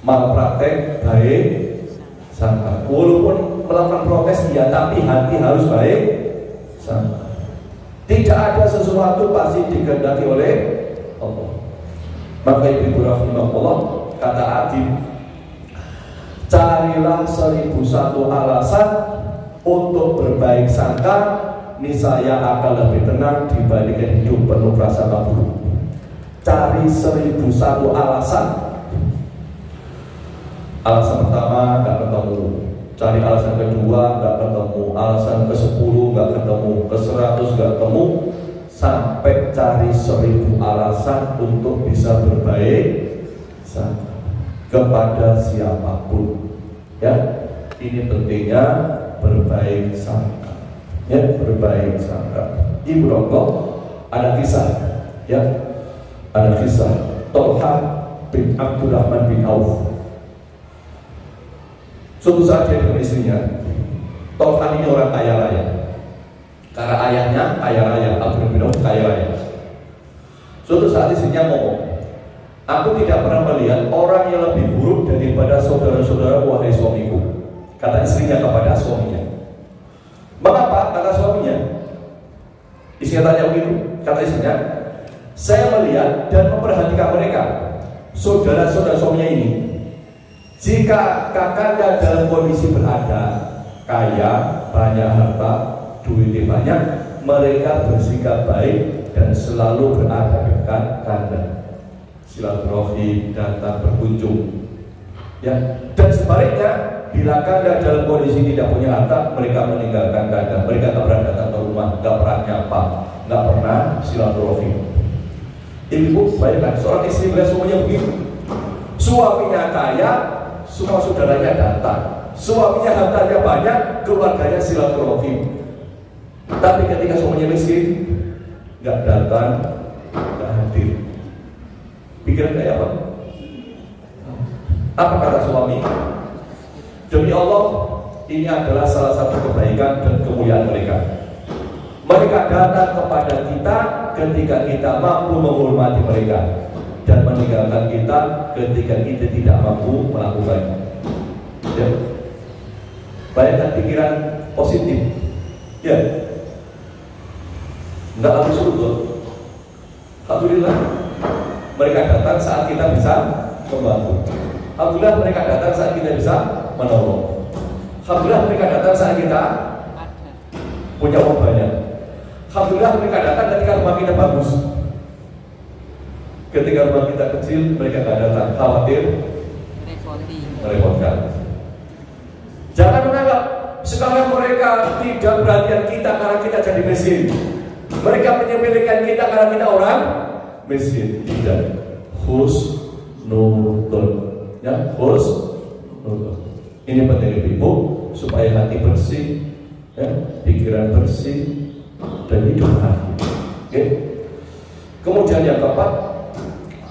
malpraktek, baik sangka. Walaupun melakukan protes ya, tapi hati harus baik sangka. Tidak ada sesuatu pasti dikehendaki oleh Allah. Maka ibu rahimahullah, kata Adib, carilah 1001 alasan untuk berbaik sangka niscaya akan lebih tenang dibandingkan hidup penuh prasangka buruk. Cari 1001 alasan. Alasan pertama nggak ketemu, cari alasan kedua nggak ketemu, alasan ke-10 nggak ketemu, ke-100 nggak ketemu, sampai cari 1000 alasan untuk bisa berbaik sangka kepada siapapun. Ya, ini pentingnya berbaik sangka. Ya, berbaik sangka. Ibu Ronggo, ada kisah, ya, ada kisah Tolha bin Abdurrahman bin Auf. Suatu saat dia dengan istrinya. Tolha ini orang kaya raya, karena ayahnya kaya raya, Abdurrahman bin Auf kaya raya. Suatu saat istrinya ngomong, aku tidak pernah melihat orang yang lebih buruk daripada saudara-saudara wahai suamiku. Kata istrinya kepada suaminya. Mengapa? Kata suaminya. Istrinya tanya begitu. Kata istrinya, saya melihat dan memperhatikan mereka, saudara-saudara suaminya ini. Jika kakanda dalam kondisi berada, kaya, banyak harta, duitnya banyak, mereka bersikap baik dan selalu berada dekat kanda. Silaturahmi, datang berkunjung, ya. Dan sebaliknya, bila kanda dalam kondisi tidak punya harta, mereka meninggalkan kanda. Mereka tak pernah datang ke rumah, tak pernah nyapa, tak pernah silaturahmi. Ibu bayangkan seorang istri melihat suaminya begitu. Suaminya kaya, semua saudaranya datang. Suaminya hartanya banyak, keluarganya silaturahmi. Tapi ketika suaminya miskin, nggak datang, nggak hadir. Pikiran kayak apa? Apa kata suami? Demi Allah, ini adalah salah satu kebaikan dan kemuliaan mereka. Mereka datang kepada kita ketika kita mampu menghormati mereka, dan meninggalkan kita ketika kita tidak mampu melakukannya. Ya. Bayangkan pikiran positif. Ya. Enggak langsung surga. Alhamdulillah. Mereka datang saat kita bisa membantu. Alhamdulillah mereka datang saat kita bisa menolong. Alhamdulillah mereka datang saat kita punya uang banyak. Alhamdulillah mereka datang ketika rumah kita bagus. Ketika rumah kita kecil, mereka tidak datang, khawatir merepotkan. Jangan menganggap sekarang mereka tidak perhatian kita karena kita jadi miskin. Mereka menyepelekan kita karena kita orang miskin. Tidak. Husnudon. Ya, husnudon. Ini penting ibu, supaya hati bersih, ya, pikiran bersih, dan hidup bahagia. Oke. Kemudian yang keempat,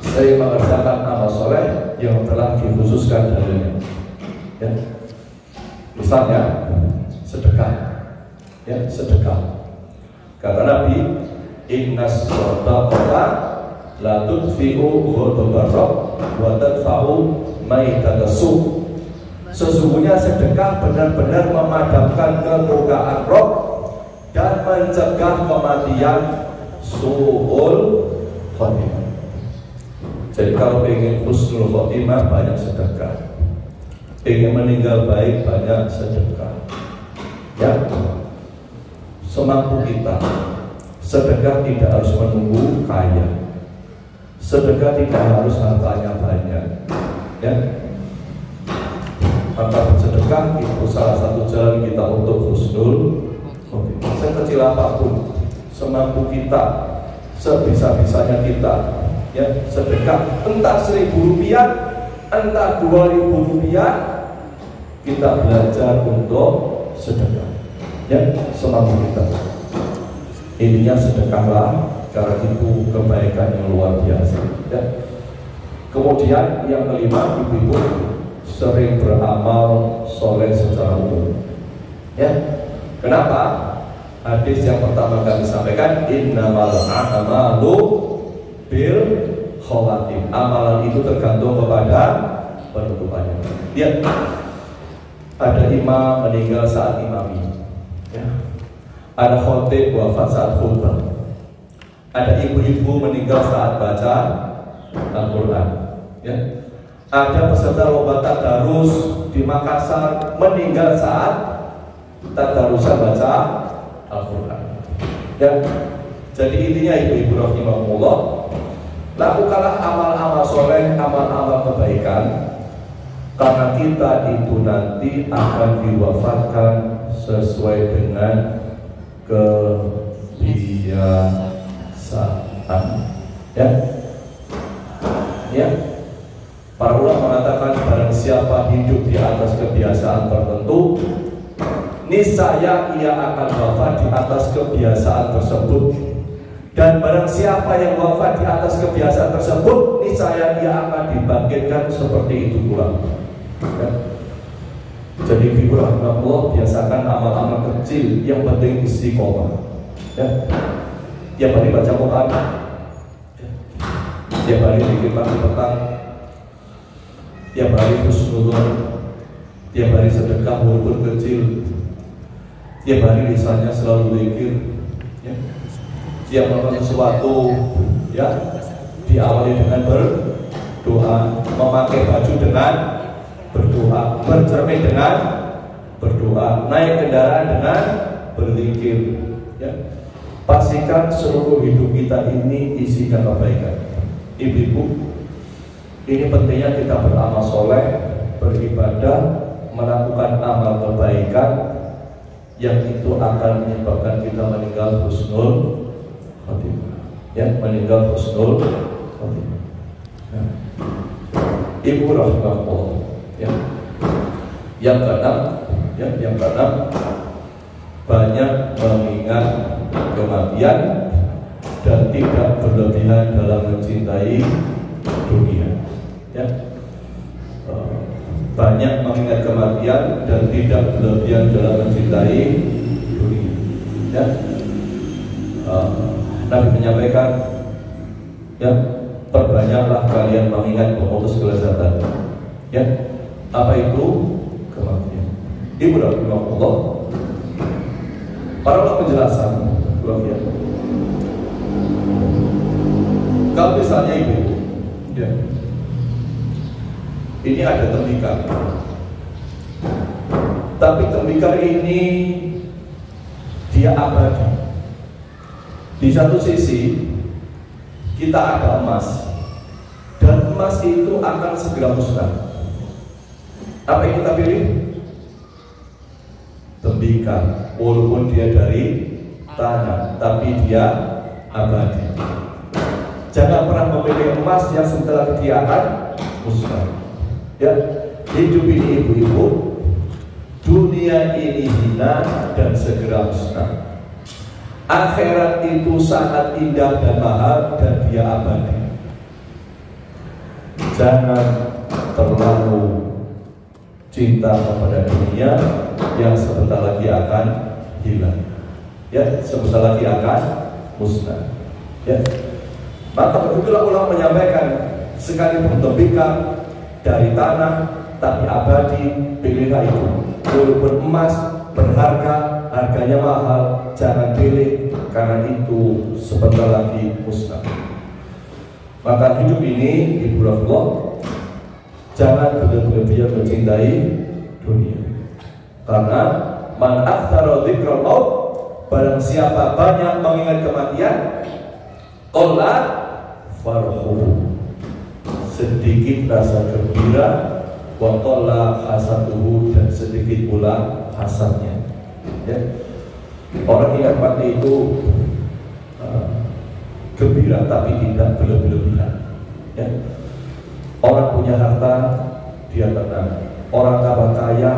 saya mengerjakan amal soleh yang telah dikhususkan darinya. Ya. Misalnya sedekah, ya, sedekah. Kata Nabi, innas shadaqata la tudfi'u ghadabar rabb wa tadfa'u maitatasu. Sesungguhnya sedekah benar-benar memadamkan kemurkaan Rabb dan mencegah kematian su'ul khotimah. Jadi kalau ingin husnul khotimah, banyak sedekah. Ingin meninggal baik, banyak sedekah. Ya, semampu kita. Sedekah tidak harus menunggu kaya. Sedekah tidak harus hartanya banyak. Ya, maka sedekah itu salah satu jalan kita untuk husnul khotimah. Sekecil apapun, semampu kita, sebisa-bisanya kita, ya, sedekah. Entah 1.000 rupiah, entah 2.000 rupiah, kita belajar untuk sedekah, ya, semampu kita. Ininya sedekahlah, karena itu kebaikan yang luar biasa, ya. Kemudian yang kelima, ibu-ibu sering beramal soleh secara umum, ya. Kenapa? Hadis yang pertama kami sampaikan, innamal a'malu bil khawatim. Amalan itu tergantung kepada penutupannya. Ya, ada imam meninggal saat imami, ya. Ada khotib wafat saat khutbah. Ada ibu-ibu meninggal saat baca Al-Quran, ya. Ada peserta lomba tadarus di Makassar meninggal saat tadarusan baca Al-Quran. Ya, jadi intinya ibu-ibu rahimahullah, lakukanlah amal-amal soleh, amal-amal kebaikan, karena kita itu nanti akan diwafatkan sesuai dengan kebiasaan. Ya, ya. Para ulama mengatakan barang siapa hidup di atas kebiasaan tertentu, niscaya ia akan wafat di atas kebiasaan tersebut. Dan barang siapa yang wafat di atas kebiasaan tersebut, niscaya ia akan dibangkitkan seperti itu pula. Ya. Jadi ibu rahimahullah, biasakan amal-amal kecil, yang penting istiqomah. Ya. Tiap hari baca Quran, ya. Tiap hari zikir pagi petang, tiap hari husnudzon, tiap hari sedekah walaupun kecil, tiap hari misalnya selalu zikir, ya. Tiap melakukan sesuatu, ya, diawali dengan berdoa, memakai baju dengan berdoa, bercermin dengan berdoa, naik kendaraan dengan berzikir, ya. Pastikan seluruh hidup kita ini isikan kebaikan. Ibu-ibu, ini pentingnya kita beramal soleh, beribadah, melakukan amal kebaikan yang itu akan menyebabkan kita meninggal husnul khotimah. Ya, meninggal husnul khotimah. Ya. Ibu rahimahullah. Ya. Yang keenam, banyak mengingat kematian dan tidak berlebihan dalam mencintai dunia. Ya. Banyak mengingat kematian dan tidak berlebihan dalam mencintai dunia. Ya. Nabi menyampaikan, ya, perbanyaklah kalian mengingat pemutus kelezatan. Ya, apa itu kematian? Ibu rahimahullah, para ulama menjelaskan, ya. Kalau misalnya ibu, ya, ini ada tembikar, tapi tembikar ini dia abadi. Di satu sisi kita ada emas, dan emas itu akan segera musnah. Apa yang kita pilih? Tembikar, walaupun dia dari tanah, tapi dia abadi. Jangan pernah memilih emas yang setelah dia akan musnah. Ya, hidup ini ibu-ibu, dunia ini hina dan segera musnah. Akhirat itu sangat indah dan mahal dan dia abadi. Jangan terlalu cinta kepada dunia yang sebentar lagi akan hilang. Ya, sebentar lagi akan musnah. Ya. Maka itulah ulama menyampaikan, sekalipun tembikar dari tanah tapi abadi, pilihlah itu. Walaupun emas berharga, harganya mahal, jangan pilih, karena itu sebentar lagi musnah. Maka hidup ini, ibu rahimahullah, jangan berlebihan mencintai dunia. Karena man aktsara dzikral maut, barang siapa banyak mengingat kematian, qalla farhuhu, sedikit rasa gembira, wa qalla hasaduhu, dan sedikit pula hasadnya. Ya. Orang yang mati itu gembira tapi tidak berlebihan. Ya. Orang punya harta dia tenang, orang tambah kaya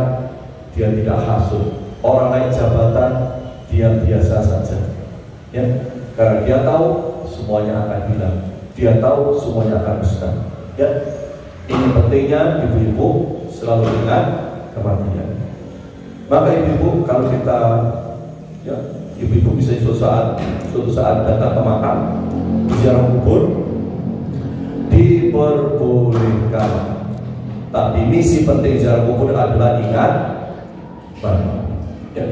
dia tidak hasut, orang naik jabatan dia biasa saja. Ya. Karena dia tahu semuanya akan hilang, dia tahu semuanya akan musnah. Ya. Ini pentingnya ibu-ibu selalu ingat kematian. Maka ibu-ibu, kalau kita, ya, ibu-ibu bisa suatu saat datang ke makam, ziarah kubur, diperbolehkan. Tapi misi penting ziarah kubur adalah ingat mati. Ya.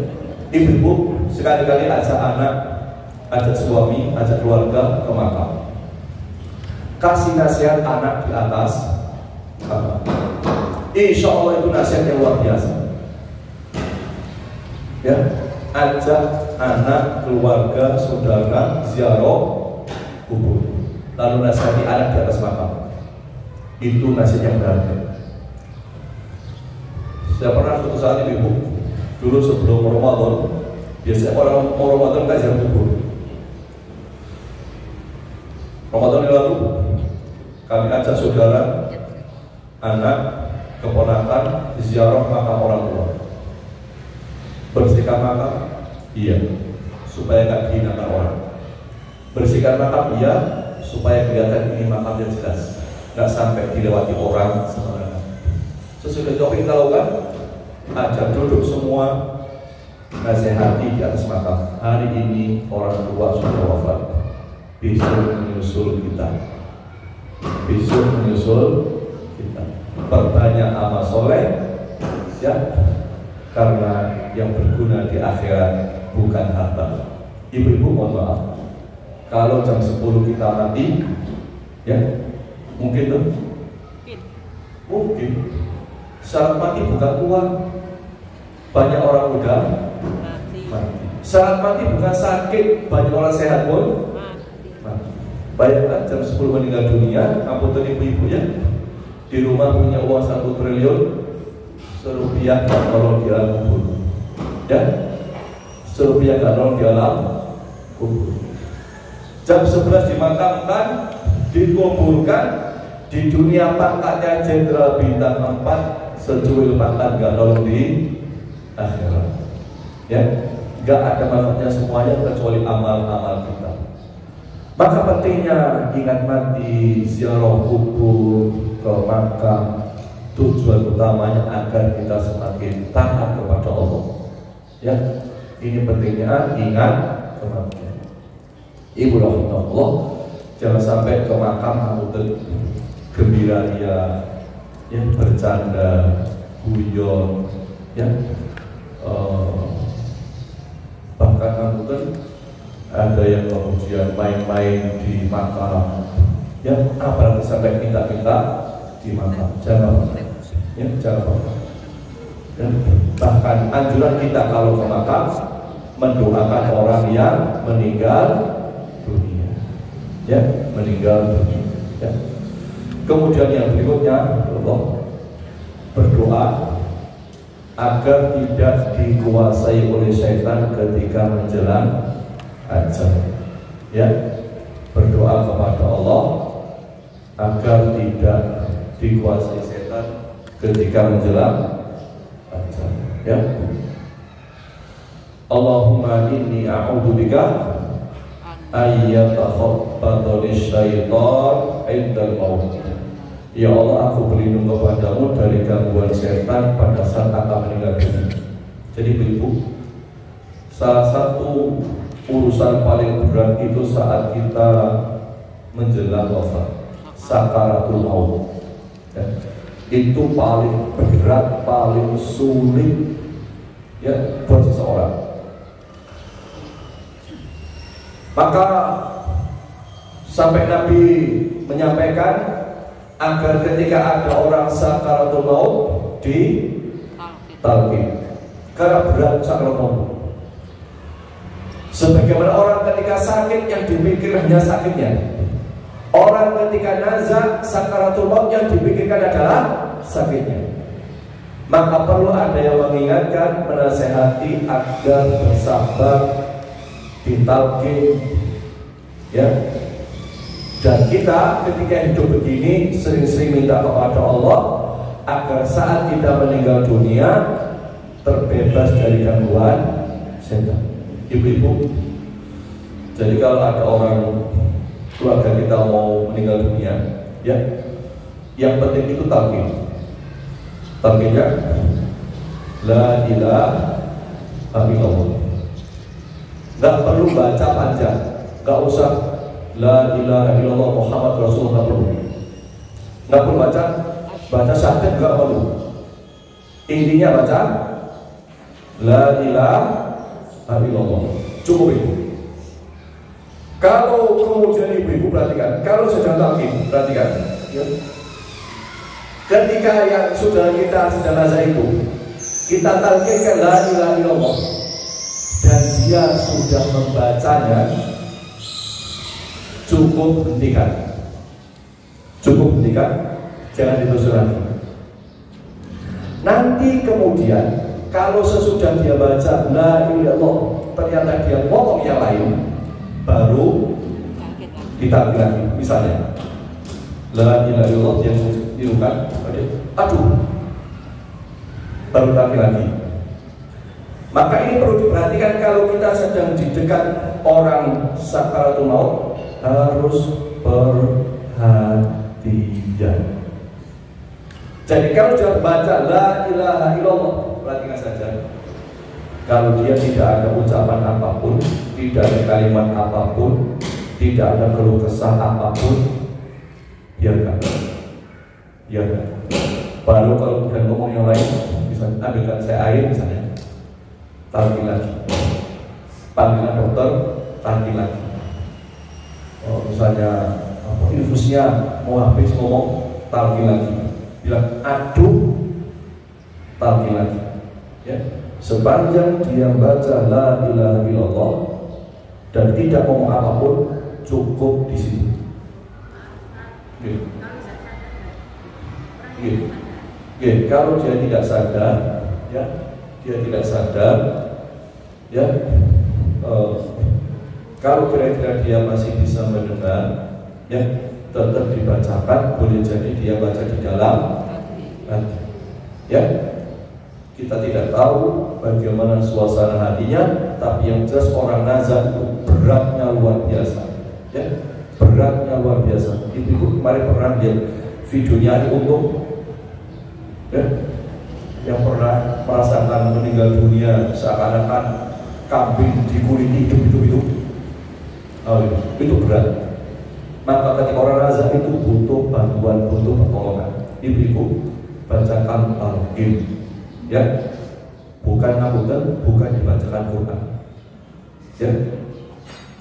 Ibu-ibu sekali-kali ajak anak, ajak suami, ajak keluarga ke makam. Kasih nasihat anak di atas makam. Insya Allah itu nasihat yang luar biasa. Ya, ajak anak, keluarga, saudara ziarah kubur, lalu nasihati anak di atas makam. Itu nasihat yang berharga. Saya pernah suatu saat ibu, dulu sebelum Ramadan, biasanya orang mau Ramadan kan ziarah kubur. Ramadan yang lalu kami ajak saudara, anak, keponakan ziarah makam orang tua. Bersihkan makam, iya, supaya nggak dihinakan orang. Bersihkan makam, iya, supaya kelihatan ini makam yang jelas, nggak sampai dilewati orang sembarangan. Sesudah itu kita lakukan, ajak duduk semua, nasihati di atas makam. Hari ini orang tua sudah wafat, besok menyusul kita, besok menyusul kita. Perbanyak amal soleh, ya, karena yang berguna di akhirat bukan harta. Ibu-ibu mohon maaf, kalau jam 10 kita mati, ya mungkin tuh, mungkin syarat mati bukan uang. Banyak orang udah mati. Syarat mati bukan sakit. Banyak orang sehat pun mati. Bayangkan jam 10 meninggal dunia, ampun ibu-ibu ya, di rumah punya uang 1 triliun, serupiah gak tolong di alam kubur, ya, serupiah gak tolong di alam kubur. Jam 11 dimakamkan, dikuburkan. Di dunia pangkatnya jenderal bintang 4, secuil pangkat gak tolong di akhirat, ya, gak ada manfaatnya semuanya kecuali amal-amal kita. Maka pentingnya ingat mati, ziarah kubur, ke makam. Tujuan utamanya agar kita semakin taat kepada Allah, ya. Ini pentingnya ingat kematian. Ibu rahmatullah, jangan sampai ke makam kamu gembira ria, ya, bercanda, guyon, ya, bahkan kamu ada yang kemudian main-main di makam, ya, apalagi sampai minta-minta di makam. Jangan, ya, jangan. Dan bahkan anjuran kita kalau ke makam mendoakan orang yang meninggal dunia, ya, meninggal dunia, ya. Kemudian yang berikutnya, Allah berdoa agar tidak dikuasai oleh syaitan ketika menjelang ajal, ya, berdoa kepada Allah agar tidak dikuasai setan ketika menjelang ajal, ya. Allahumma inni a'udzubika ayyatakhabbatani syaitan indal maut. Ya Allah, aku berlindung kepadamu dari gangguan setan pada saat akan meninggal dunia. Jadi ibu, salah satu urusan paling berat itu saat kita menjelang wafat, sakaratul maut, ya. Itu paling berat, paling sulit, ya, buat seseorang. Maka sampai Nabi menyampaikan agar ketika ada orang sakaratul maut di talqin, karena berat sakaratul maut. Sebagaimana orang ketika sakit yang dipikir hanya sakitnya, orang ketika nazak sakaratul maut yang dipikirkan adalah sakitnya. Maka perlu ada yang mengingatkan, menasehati agar bersabar, ditalqin, ya. Dan kita ketika hidup begini sering-sering minta kepada Allah agar saat kita meninggal dunia terbebas dari gangguan setan. Ibu-ibu, jadi kalau ada orang keluarga kita mau meninggal dunia, ya, yang penting itu talqin. Talqinnya la ilaha illallah. Gak perlu baca panjang, gak usah la ilaha illallah Muhammad Rasulullah, gak perlu. Gak perlu baca syahadat, gak perlu. Intinya baca la ilaha illallah, cukup itu. Kalau kemudian ibu-ibu perhatikan, kalau sedang talqin, perhatikan, ya. Ketika yang saudara kita sedang nazar itu, kita talqinkan la ilaha illallah, dan dia sudah membacanya, cukup hentikan, jangan diterusin lagi. Nanti kemudian kalau sesudah dia baca la ilaha illallah ternyata dia ngomong yang lain, baru ditarik lagi. Misalnya la ilaha illallah yang diulang, aduh, baru tarik lagi. Maka ini perlu diperhatikan kalau kita sedang di dekat orang sakaratul maut, harus perhatian. Jadi kalau dia baca la ilaha illallah, perhatikan saja. Kalau dia tidak ada ucapan apapun, tidak ada kalimat apapun, tidak ada keluh kesah apapun, biarkan. Baru kalau udah ngomong yang lain, misalnya ambilkan saya air misalnya, tarik lagi. Panggilan dokter, tarik lagi. Oh, misalnya infusnya mau habis ngomong, tarik lagi. Bilang aduh, tarik lagi. Ya, sepanjang dia baca la ilaha illallah dan tidak ngomong apapun, cukup di situ. Kalau dia tidak sadar, ya, kalau kira-kira dia masih bisa mendengar, ya, tetap dibacakan. Boleh jadi dia baca di dalam hati. Ya, kita tidak tahu bagaimana suasana hatinya, tapi yang jelas orang nazar itu beratnya luar biasa. Ya, beratnya luar biasa. Ibu kemarin pernah lihat videonya Ari Untung, ya, yang pernah merasakan meninggal dunia seakan-akan kambing dikuliti hidup. Oh, itu berat. Maka ketika orang nazar itu butuh bantuan, butuh pertolongan. Ibu bacakan Al-Qur'an, ya, bukan ngapunten, bukan dibacakan Quran, ya,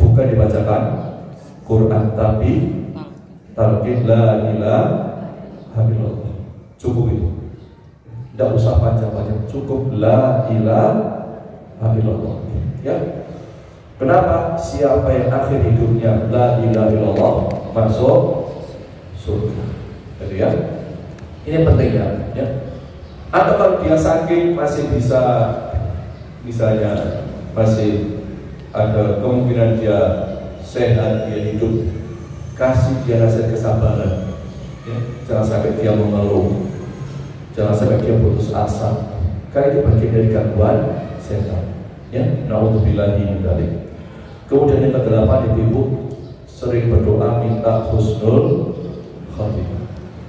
bukan dibacakan Quran, tapi talqin la ilaha illallah. Cukup itu, tidak usah panjang-panjang, cukup la ilaha illallah. Ya, kenapa? Siapa yang akhir hidupnya la ilaha illallah masuk surga. Jadi ya, ini pentingnya, ya. Atau kalau dia sakit masih bisa, misalnya masih ada kemungkinan dia sehat, dia hidup, kasih dia rasa kesabaran, ya. Jangan sampai dia mengeluh, jangan sampai dia putus asa, karena itu bagian dari gangguan setan, ya. Naudzubillahi min dzalik. Kemudian yang ke-8, ibu sering berdoa minta husnul khatimah,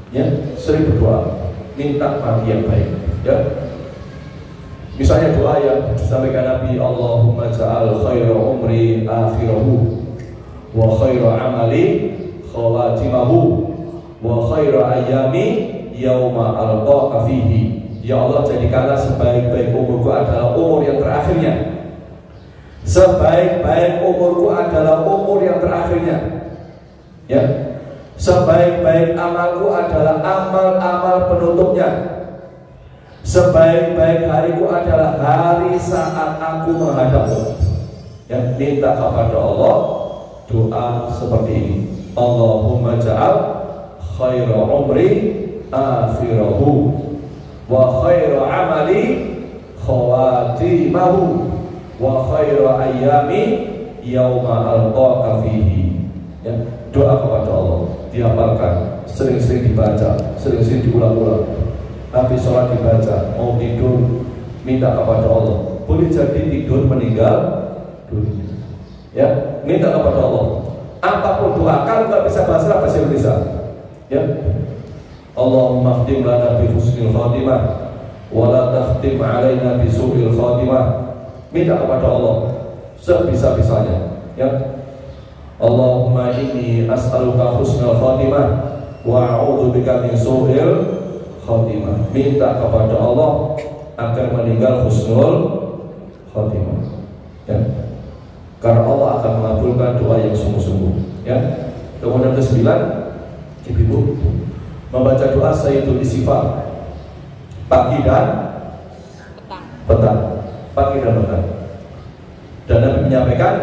ya, sering berdoa minta mati yang baik, ya. Misalnya doa yang disampaikan Nabi, Allahumma ja'al khaira umri akhirahu wa khaira amali khawatimahu wa khaira ayami yauma alqaka fihi. Ya Allah, jadikanlah sebaik-baik umurku adalah umur yang terakhirnya. Sebaik-baik umurku adalah umur yang terakhirnya, ya. Sebaik-baik amalku adalah amal-amal penutupnya. Sebaik-baik hariku adalah hari saat aku menghadapmu. Ya, minta kepada Allah doa seperti ini. Allahumma ja'al khaira umri akhirahu wa khaira amali khawatimahu wa khaira ayyami yauma alqaka fihi. Ya, doa kepada Allah dihafalkan, sering-sering dibaca, sering-sering diulang-ulang. Habis sholat dibaca, mau tidur minta kepada Allah. Boleh jadi tidur meninggal dunia, ya, minta kepada Allah. Apapun doa, kalau nggak bisa bahasa Arab, bahasa Indonesia, ya. Allahumma khtim lana bi husnil khatimah wa la takhtim alaina bi su'il khatimah. Minta kepada Allah sebisa-bisanya, ya. Allahumma inni as'aluka husnul khatimah wa a'udzubika min su'il khatimah. Minta kepada Allah agar meninggal husnul khatimah, ya. Karena Allah akan mengabulkan doa yang sungguh-sungguh, ya. Kemudian ke-9, ibu membaca doa Sayyidul Istighfar pagi dan petang. Pagi dan petang. Dan Nabi menyampaikan,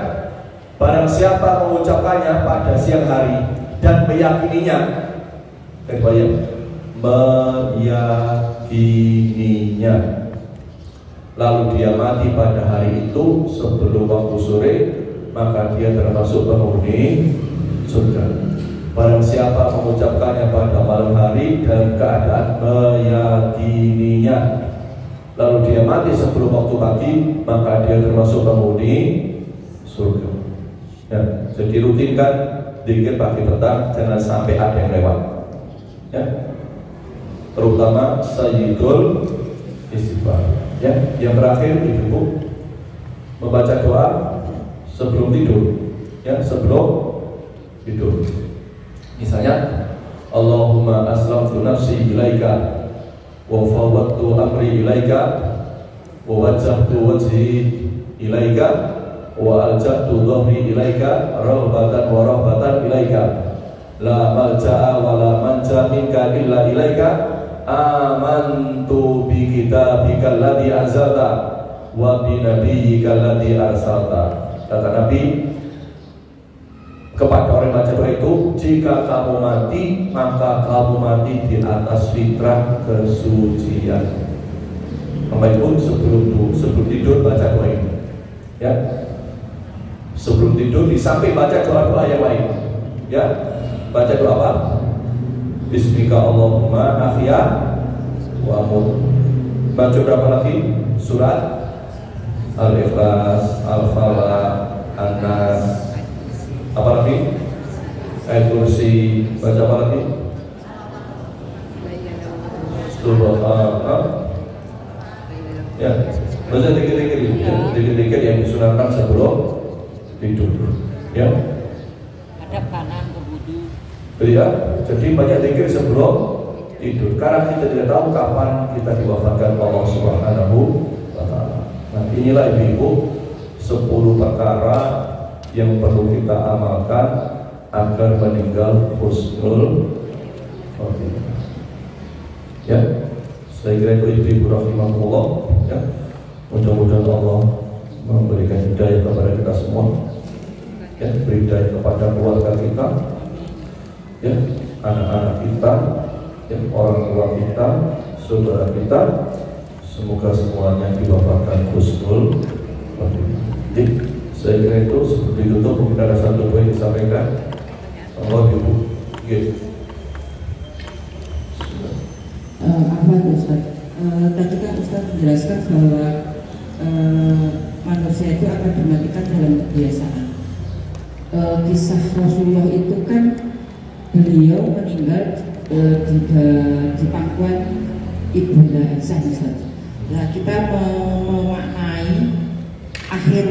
barang siapa mengucapkannya pada siang hari dan meyakininya, meyakininya, lalu dia mati pada hari itu sebelum waktu sore, maka dia termasuk penghuni surga. Barang siapa mengucapkannya pada malam hari dalam keadaan meyakininya, lalu dia mati sebelum waktu pagi, maka dia termasuk penghuni surga. Ya, jadi rutinkan zikir pagi petang, jangan sampai ada yang lewat. Ya, terutama sayyidul istighfar. Ya, yang terakhir ibu membaca doa sebelum tidur. Ya, sebelum tidur. Misalnya, Allahumma aslamtu nafsi ilaika wa fawwadtu amri ilaika wa wajjahtu wajhi ilaika wa alja'tu dhahri ilaika raghbatan wa rahbatan ilaika la malja'a wa la manja minka illa ilaika amantu bi kitabika alladhi anzalta wa bi nabiyyika alladhi arsalta. Kata Nabi kepada orang baca doa itu, jika kamu mati, maka kamu mati di atas fitrah kesucian. Bapak Ibu, sebelum tidur baca doa ini. Ya, sebelum tidur di samping baca doa-doa yang lain. Ya, baca doa apa? Bismika Allahumma ahya wa amut. Baca berapa lagi? Surat Al-Ikhlas, Al-Falaq, An-Nas. Apa lagi? Ayat kursi. Baca apa lagi? Ya, baca dikit-dikit yang disunahkan sebelum tidur. Ya. Hadap kanan berwudu. Ya, jadi banyak zikir sebelum tidur. Karena kita tidak tahu kapan kita diwafatkan Allah Subhanahu wa taala. Nah, inilah ibu-ibu 10 perkara yang perlu kita amalkan agar meninggal husnul khotimah. Ya, saya kira itu ibu rahimahullah. Ya, mudah-mudahan Allah memberikan hidayah kepada kita semua. Ya, beri hidayah kepada keluarga kita, ya, anak-anak kita, ya, orang tua kita, saudara kita. Semoga semuanya diwafatkan husnul khotimah. Saya kira itu seperti itu. Mungkin ada satu poin disampaikan. Allah ibu. Apa Ustaz? Tadi kan Ustaz menjelaskan bahwa manusia itu akan dimatikan dalam kebiasaan. Kisah Rasulullah itu kan beliau meninggal di pangkuan ibunda Aisyah, Ustaz. Nah, kita memaknai akhir,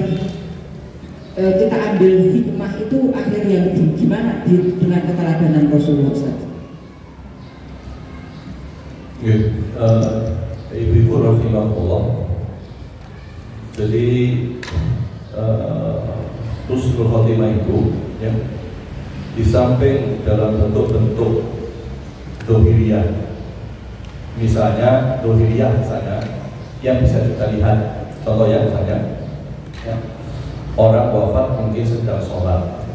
kita ambil hikmah itu akhir yang gimana dengan keteladanan Rasulullah, Ustaz? Ibu rahimahullah. Jadi husnul khotimah itu, ya, di samping dalam bentuk-bentuk dohiriyah, misalnya dohiriyah yang bisa kita lihat, contoh ya, misalnya, ya, orang wafat mungkin sedang sholat,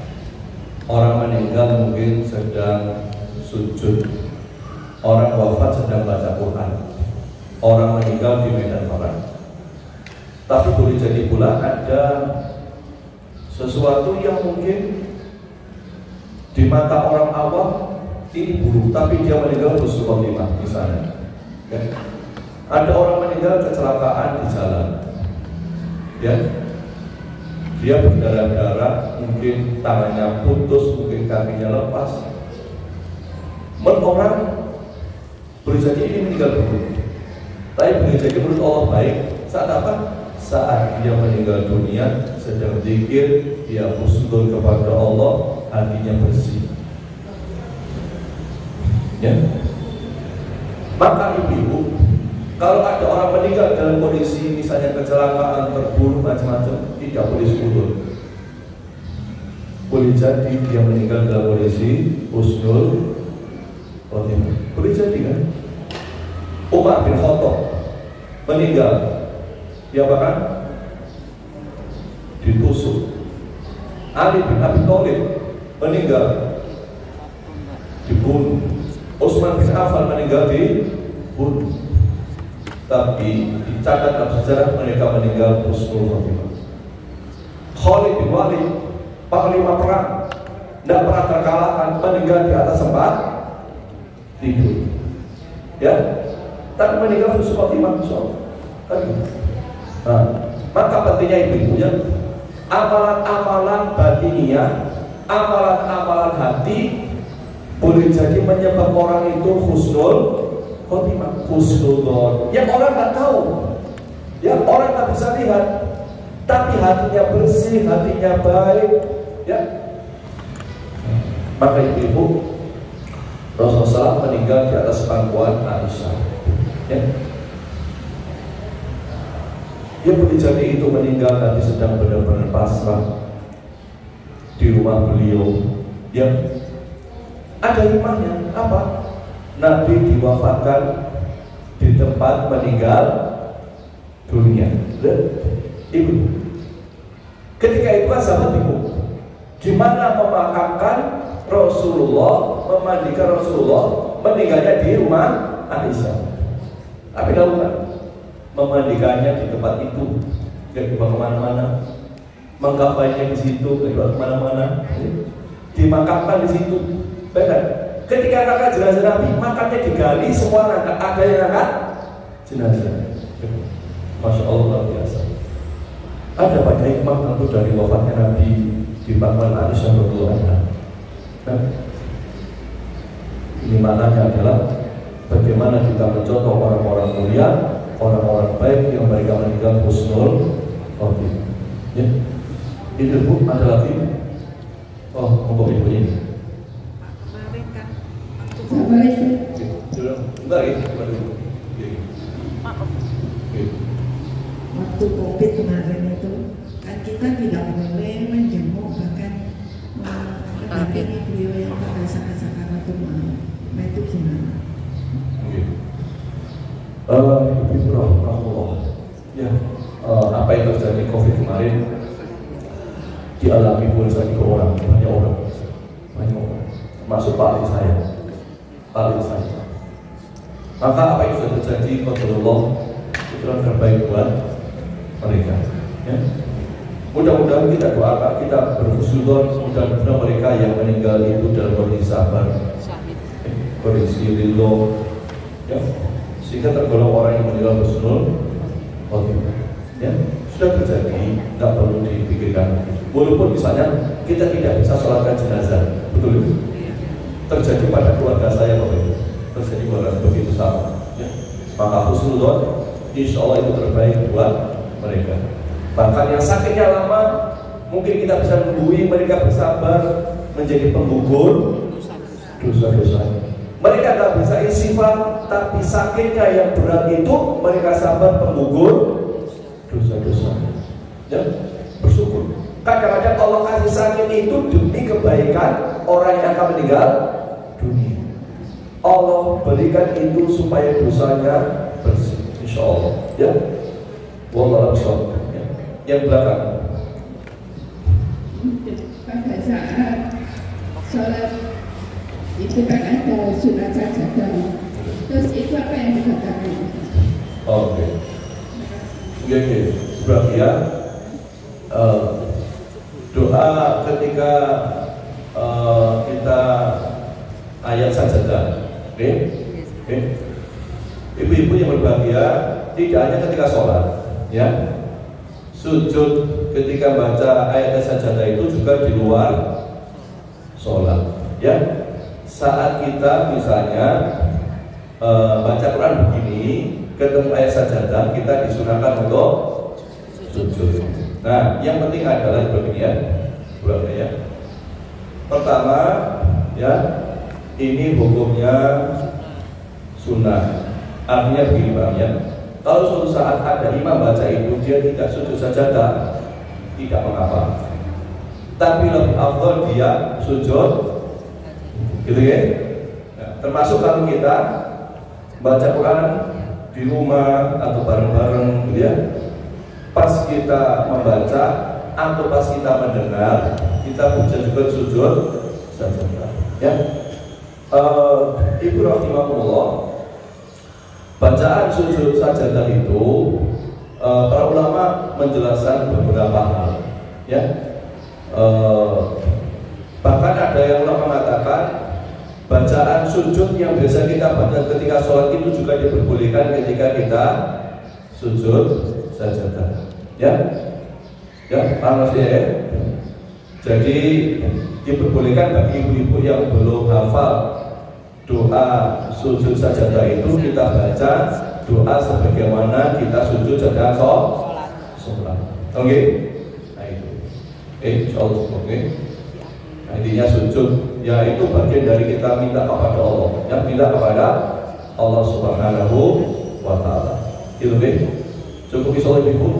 orang meninggal mungkin sedang sujud, orang wafat sedang baca Quran, orang meninggal di medan perang. Tapi boleh jadi pula ada sesuatu yang mungkin di mata orang awam ini buruk, tapi dia meninggal husnul khotimah. Misalnya, ya, ada orang meninggal kecelakaan di jalan, ya, dia berdarah-darah, mungkin tangannya putus, mungkin kakinya lepas. Menurut orang boleh jadi ini meninggal buruk, tapi boleh jadi menurut Allah baik. Saat apa? Saat dia meninggal dunia sedang zikir, dia husnul kepada Allah, hatinya bersih. Ya. Maka ibu, kalau ada orang meninggal dalam kondisi misalnya kecelakaan, terbunuh, macam-macam, tidak boleh sujud. Boleh jadi dia meninggal dalam kondisi husnul khotimah. Boleh jadi kan? Umar bin Khattab meninggal, dia bahkan ditusuk. Ali bin Abi Thalib meninggal dibunuh. Utsman bin Affan meninggal dibunuh. Tapi dicatat dalam sejarah mereka meninggal husnul khotimah. Khalid bin Walid, panglima perang, tidak pernah terkalahkan, meninggal di atas tempat tidur. Ya, tapi meninggal husnul khotimah. Nah, maka pentingnya ibu-ibu ya, amalan-amalan batiniah, amalan-amalan hati boleh jadi menyebab orang itu husnul khotimah, husnul, yang orang tak tahu, yang orang tak bisa lihat, tapi hatinya bersih, hatinya baik, ya. Maka ibu-ibu, Rasulullah SAW meninggal di atas pangkuan Aisyah, ya. Dia boleh jadi itu meninggal nanti sedang benar-benar pasrah di rumah beliau, ya. Ada hikmahnya apa? Nabi diwafatkan di tempat meninggal dunia. Ibu, ketika itu kan sahabat bingung, gimana memakamkan Rasulullah, memandikan Rasulullah, meninggalnya di rumah Aisyah. Tapi lakukan memandikannya di tempat itu, tidak dibawa kemana-mana, mengkafainya di situ, tidak dibawa kemana-mana, dimakamkan di situ. Benar. Ketika angkat jenazah Nabi, makamnya digali, semua ada yang angkat jenazah. Masya Allah, luar biasa. Ada banyak hikmah tentu dari wafatnya Nabi di pangkuan Aisyah radhiyallahu anha. Ini maknanya adalah bagaimana kita mencontoh orang-orang mulia, orang-orang baik yang mereka meninggal husnul khotimah. Ya, itu Bu, ada lagi. Oh, monggo ibu ini. Enggak ya, waktu COVID kemarin itu kan kita tidak boleh menjenguk, bahkan mendampingi beliau yang pada saat sakaratul maut. Nah itu gimana? Ibu rahmatullah, ya, apa yang terjadi COVID kemarin dialami pun banyak orang, termasuk Pak Ali saya. Maka apa yang sudah terjadi, qadarullah, itu yang terbaik buat mereka. Ya. Mudah-mudahan kita doakan, kita berhusnuzon, mudah-mudahan mereka yang meninggal itu dalam kondisi sabar, kondisi ridho, ya, sehingga tergolong orang yang meninggal husnul khotimah. Ya, sudah terjadi, nggak perlu dipikirkan. Walaupun misalnya kita tidak bisa sholatkan jenazah, betul itu? Terjadi pada keluarga saya, Bapak Ibu, terjadi keluarga begitu sama, ya. Maka husnuzon, insya Allah itu terbaik buat mereka. Bahkan yang sakitnya lama, mungkin kita bisa menunggu mereka bersabar menjadi penggugur dosa-dosanya. Mereka tak bisa istighfar, tapi sakitnya yang berat itu mereka sabar penggugur dosa-dosanya. Ya, bersyukur. Kadang-kadang Allah kasih sakit itu demi kebaikan orang yang akan meninggal dunia. Allah berikan itu supaya dosanya bersih, insya Allah. Ya, wallahu a'lam. Ya. Yang belakang. Pada saat sholat itu kan ada sunat sajadah. Terus itu apa yang dikatakan? Oke. Oke. Sebagian doa ketika kita ayat sajadah. Oke. Ibu-ibu yang berbahagia, tidak hanya ketika sholat, ya, sujud ketika baca ayat sajadah itu juga di luar sholat, ya. Saat kita misalnya baca Quran begini, ketemu ayat sajadah, kita disunahkan untuk sujud. Nah, yang penting adalah begini ya. Pertama, ya, ini hukumnya sunnah. Artinya begini Bang, ya. Kalau suatu saat ada imam baca itu dia tidak sujud sajadah, tidak mengapa. Tapi lebih afdal dia sujud, gitu ya. Nah, termasuk kalau kita baca Quran di rumah atau bareng-bareng, gitu ya. Pas kita membaca atau pas kita mendengar, kita bisa juga sujud sajadah. Ya, Ibu rahimahullah, bacaan sujud sajadah itu para ulama menjelaskan beberapa hal. Ya, bahkan ada yang ulama mengatakan bacaan sujud yang biasa kita baca ketika sholat itu juga diperbolehkan ketika kita sujud sajadah. Ya, panas ya. Jadi diperbolehkan bagi ibu-ibu yang belum hafal doa sujud sajadah itu, kita baca doa sebagaimana kita sujud sajadah sholat. Oke? Nah itu. Insyaallah oke. Nah, intinya sujud ya itu bagian dari kita minta kepada Allah, ya minta kepada Allah Subhanahu wa taala. Itu cukup insyaallah Ibu.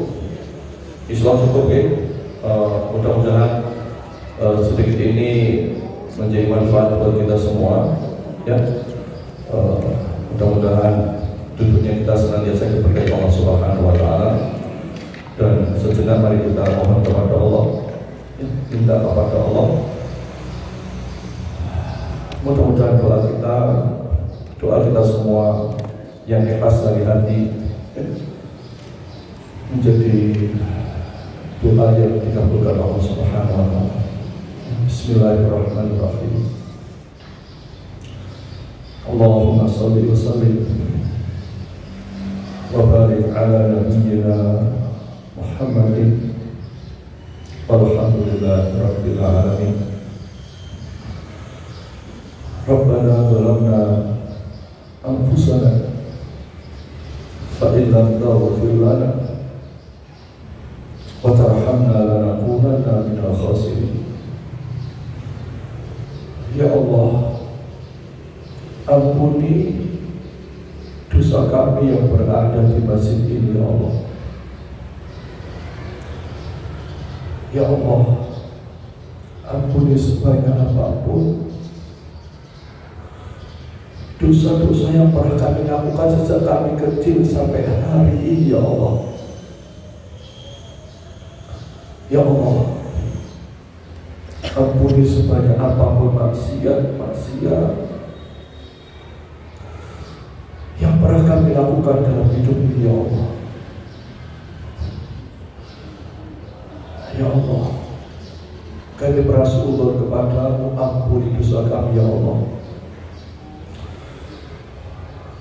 Insyaallah cukup mudah-mudahan sedikit ini menjadi manfaat buat kita semua. Ya. Mudah-mudahan duduknya kita senantiasa diberkahi Allah Subhanahu wa taala. Dan sejenak mari kita mohon kepada Allah, ya, minta kepada Allah. Mudah-mudahan doa kita semua yang ikhlas dari hati, ya, menjadi doa yang dikabulkan Allah Subhanahu wa taala. Bismillahirrahmanirrahim. Allahumma shalli wa sallim wa barik ala nabiyyina Muhammadin walhamdulillahi rabbil alamin. Rabbana zalamna anfusana fa in lam taghfir lana wa tarhamna lanakunanna minal khasirin. Ya Allah, ampuni dosa kami yang berada di masjid ini, ya Allah. Ya Allah, ampuni sebanyak apapun dosa-dosa yang pernah kami lakukan sejak kami kecil sampai hari ini, ya Allah. Ya Allah, ampuni sebanyak apapun maksiat yang pernah kami lakukan dalam hidup ini, ya Allah. Ya Allah, kami bersyukur kepadamu, ampuni dosa kami, ya Allah.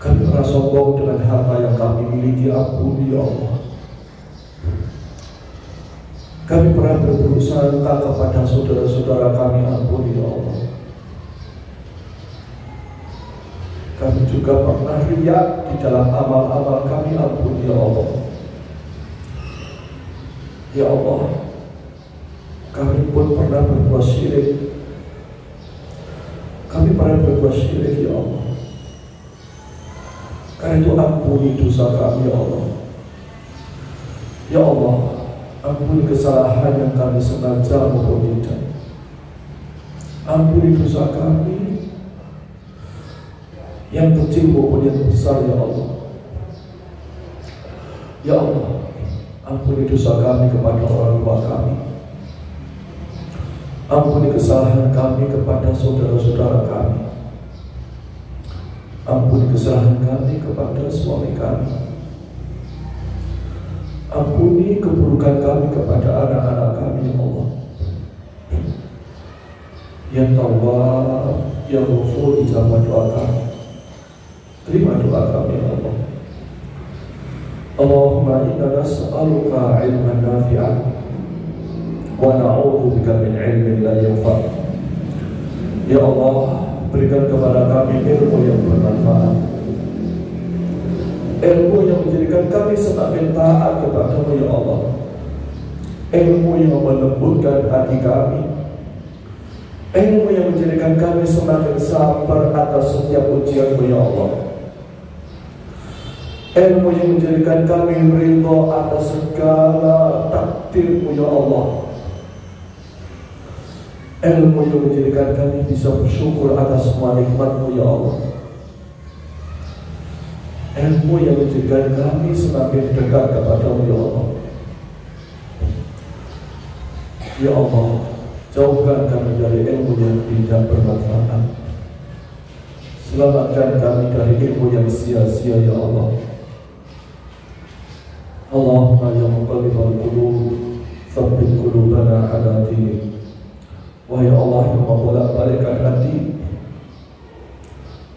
Kami merasa sombong dengan harta yang kami miliki, ampuni ya Allah. Kami pernah berburuk sangka kepada saudara-saudara kami, ampuni ya Allah. Kami juga pernah riak di dalam amal-amal kami, ampuni ya Allah. Ya Allah, kami pun pernah berbuat syirik. Kami pernah berbuat syirik ya Allah. Karena itu ampuni dosa kami ya Allah. Ya Allah, ampuni kesalahan yang kami sengaja maupun tidak. Ampuni dosa kami yang kecil maupun yang besar ya Allah. Ya Allah, ampuni dosa kami kepada orang tua kami. Ampuni kesalahan kami kepada saudara-saudara kami. Ampuni kesalahan kami kepada suami kami. Ampuni keburukan kami kepada anak-anak kami, ya Allah. Ya Tawwab, ya Ghafur, ijabah doa kami. Terima doa kami, ya Allah. Allahumma inna nas'aluka ilman nafi'an wa na'udzubika min ilmin la yanfa'. Ya Allah, berikan kepada kami ilmu yang bermanfaat, ilmu yang menjadikan kami semakin taat kepada-Mu ya Allah, ilmu yang melembutkan hati kami, ilmu yang menjadikan kami semakin sabar atas setiap ujian-Mu ya Allah, ilmu yang menjadikan kami ridha atas segala takdir-Mu ya Allah, ilmu yang menjadikan kami bisa bersyukur atas semua nikmat-Mu ya Allah, ilmu yang menjadikan kami semakin dekat kepada-Mu ya Allah. Ya Allah, jauhkan kami dari ilmu yang tidak bermanfaat. Selamatkan kami dari ilmu yang sia-sia, ya Allah. Allahumma ya muqallibal qulub, tsabbit qulubana ala dinik. Wahai Allah yang membolak-balikkan hati,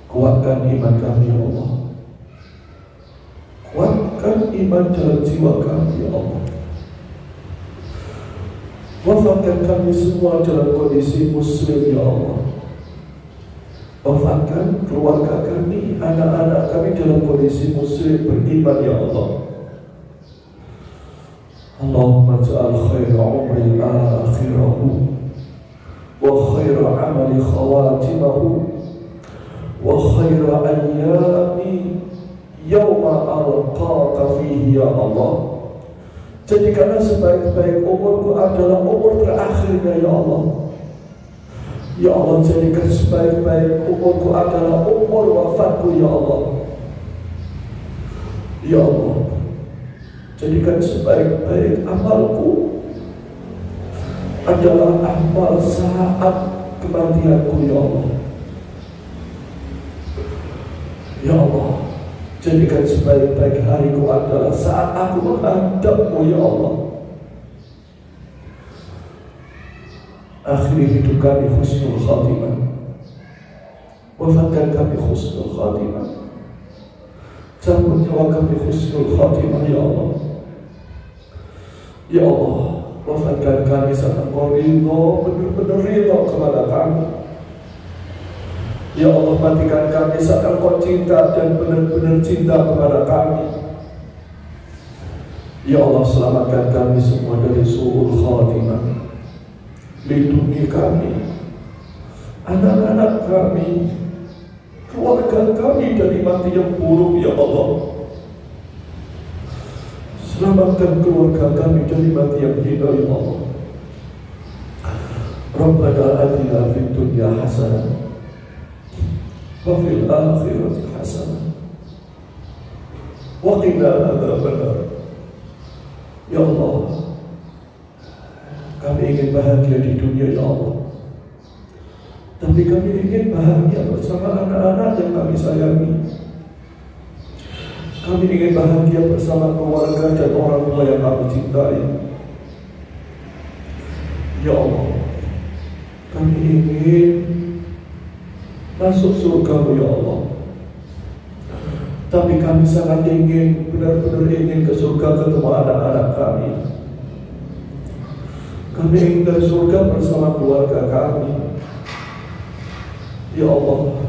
kuatkan iman kami, ya Allah. Kuatkan iman dalam jiwa kami, ya Allah. Wafatkan kami semua dalam kondisi muslim, ya Allah. Wafatkan keluarga kami, anak-anak kami dalam kondisi muslim beriman, ya Allah. Allahumma ja'al khaira umri akhirahu wa khaira amali khawatimahu wa khaira ayyami yawma alqaka fihi, ya Allah. Jadikanlah sebaik-baik umurku adalah umur terakhirnya, ya Allah. Ya Allah, jadikan sebaik-baik umurku adalah umur wafatku, ya Allah. Ya Allah, jadikan sebaik-baik amalku adalah amal saat kematianku, ya Allah. Ya Allah, jadikan sebaik-baik hariku adalah saat aku menghadapmu, ya Allah. Akhiri hidup kami husnul khatimah, wafatkan kami husnul khatimah, cabut nyawa kami husnul khatimah, ya Allah. Ya Allah, wafatkan kami saat Engkau ridho, benar-benar ridho kepada kami. Ya Allah, matikan kami saat Engkau cinta dan benar-benar cinta kepada kami. Ya Allah, selamatkan kami semua dari su'ul khatimah. Lindungi kami, anak-anak kami, keluarga kami dari mati yang buruk, ya Allah. Selamatkan keluarga kami dari mati yang hina, ya Allah. Rabbana atina fid dunya hasanah wa fil akhirati hasanah wa qina adzabannar. Ya Allah, kami ingin bahagia di dunia, ya Allah. Tapi kami ingin bahagia bersama anak-anak yang kami sayangi. Kami ingin bahagia bersama keluarga dan orang tua yang kami cintai. Ya Allah, kami ingin masuk surga-Mu, ya Allah. Tapi kami sangat ingin, benar-benar ingin ke surga ketemu anak-anak kami. Kami ingin ke surga bersama keluarga kami. Ya Allah,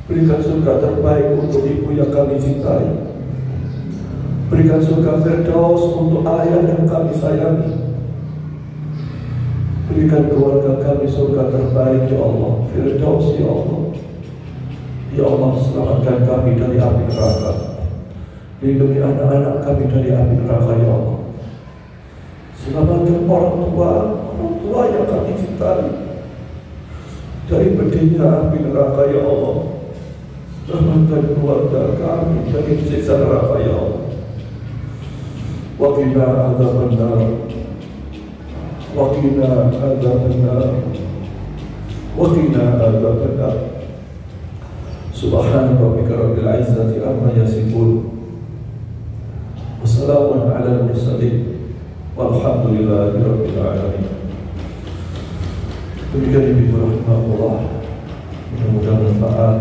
berikan surga terbaik untuk ibu yang kami cintai. Berikan surga Firdaus untuk ayah yang kami sayangi. Berikan keluarga kami surga terbaik, ya Allah, Firdaus, ya Allah. Ya Allah, selamatkan kami dari api neraka. Lindungi anak-anak kami dari api neraka, ya Allah. Selamatkan orang tua yang kami cintai dari pedihnya api neraka, ya Allah. Selamatkan keluarga kami dari siksa neraka, ya Allah. Wa qina adzabannar, wa qina adzabannar, wa qina adzabannar. Subhana rabbika rabbil izzati amma yasifun, wa salamun alal mursalin, walhamdulillahi rabbil alamin. Demikian ibu rahmatullah, mudah-mudahan bermanfaat.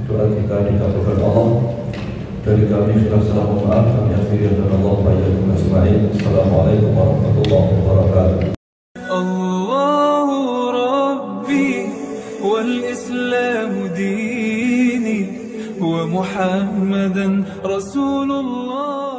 Doa kita dikabulkan Allah. Dari kami khilaf salah maaf, kami akhiri dan Allah bayyakum asma'in. Assalamualaikum warahmatullahi wabarakatuh. Allahu Rabbi wal Islamu dini wa Muhammadan Rasulullah.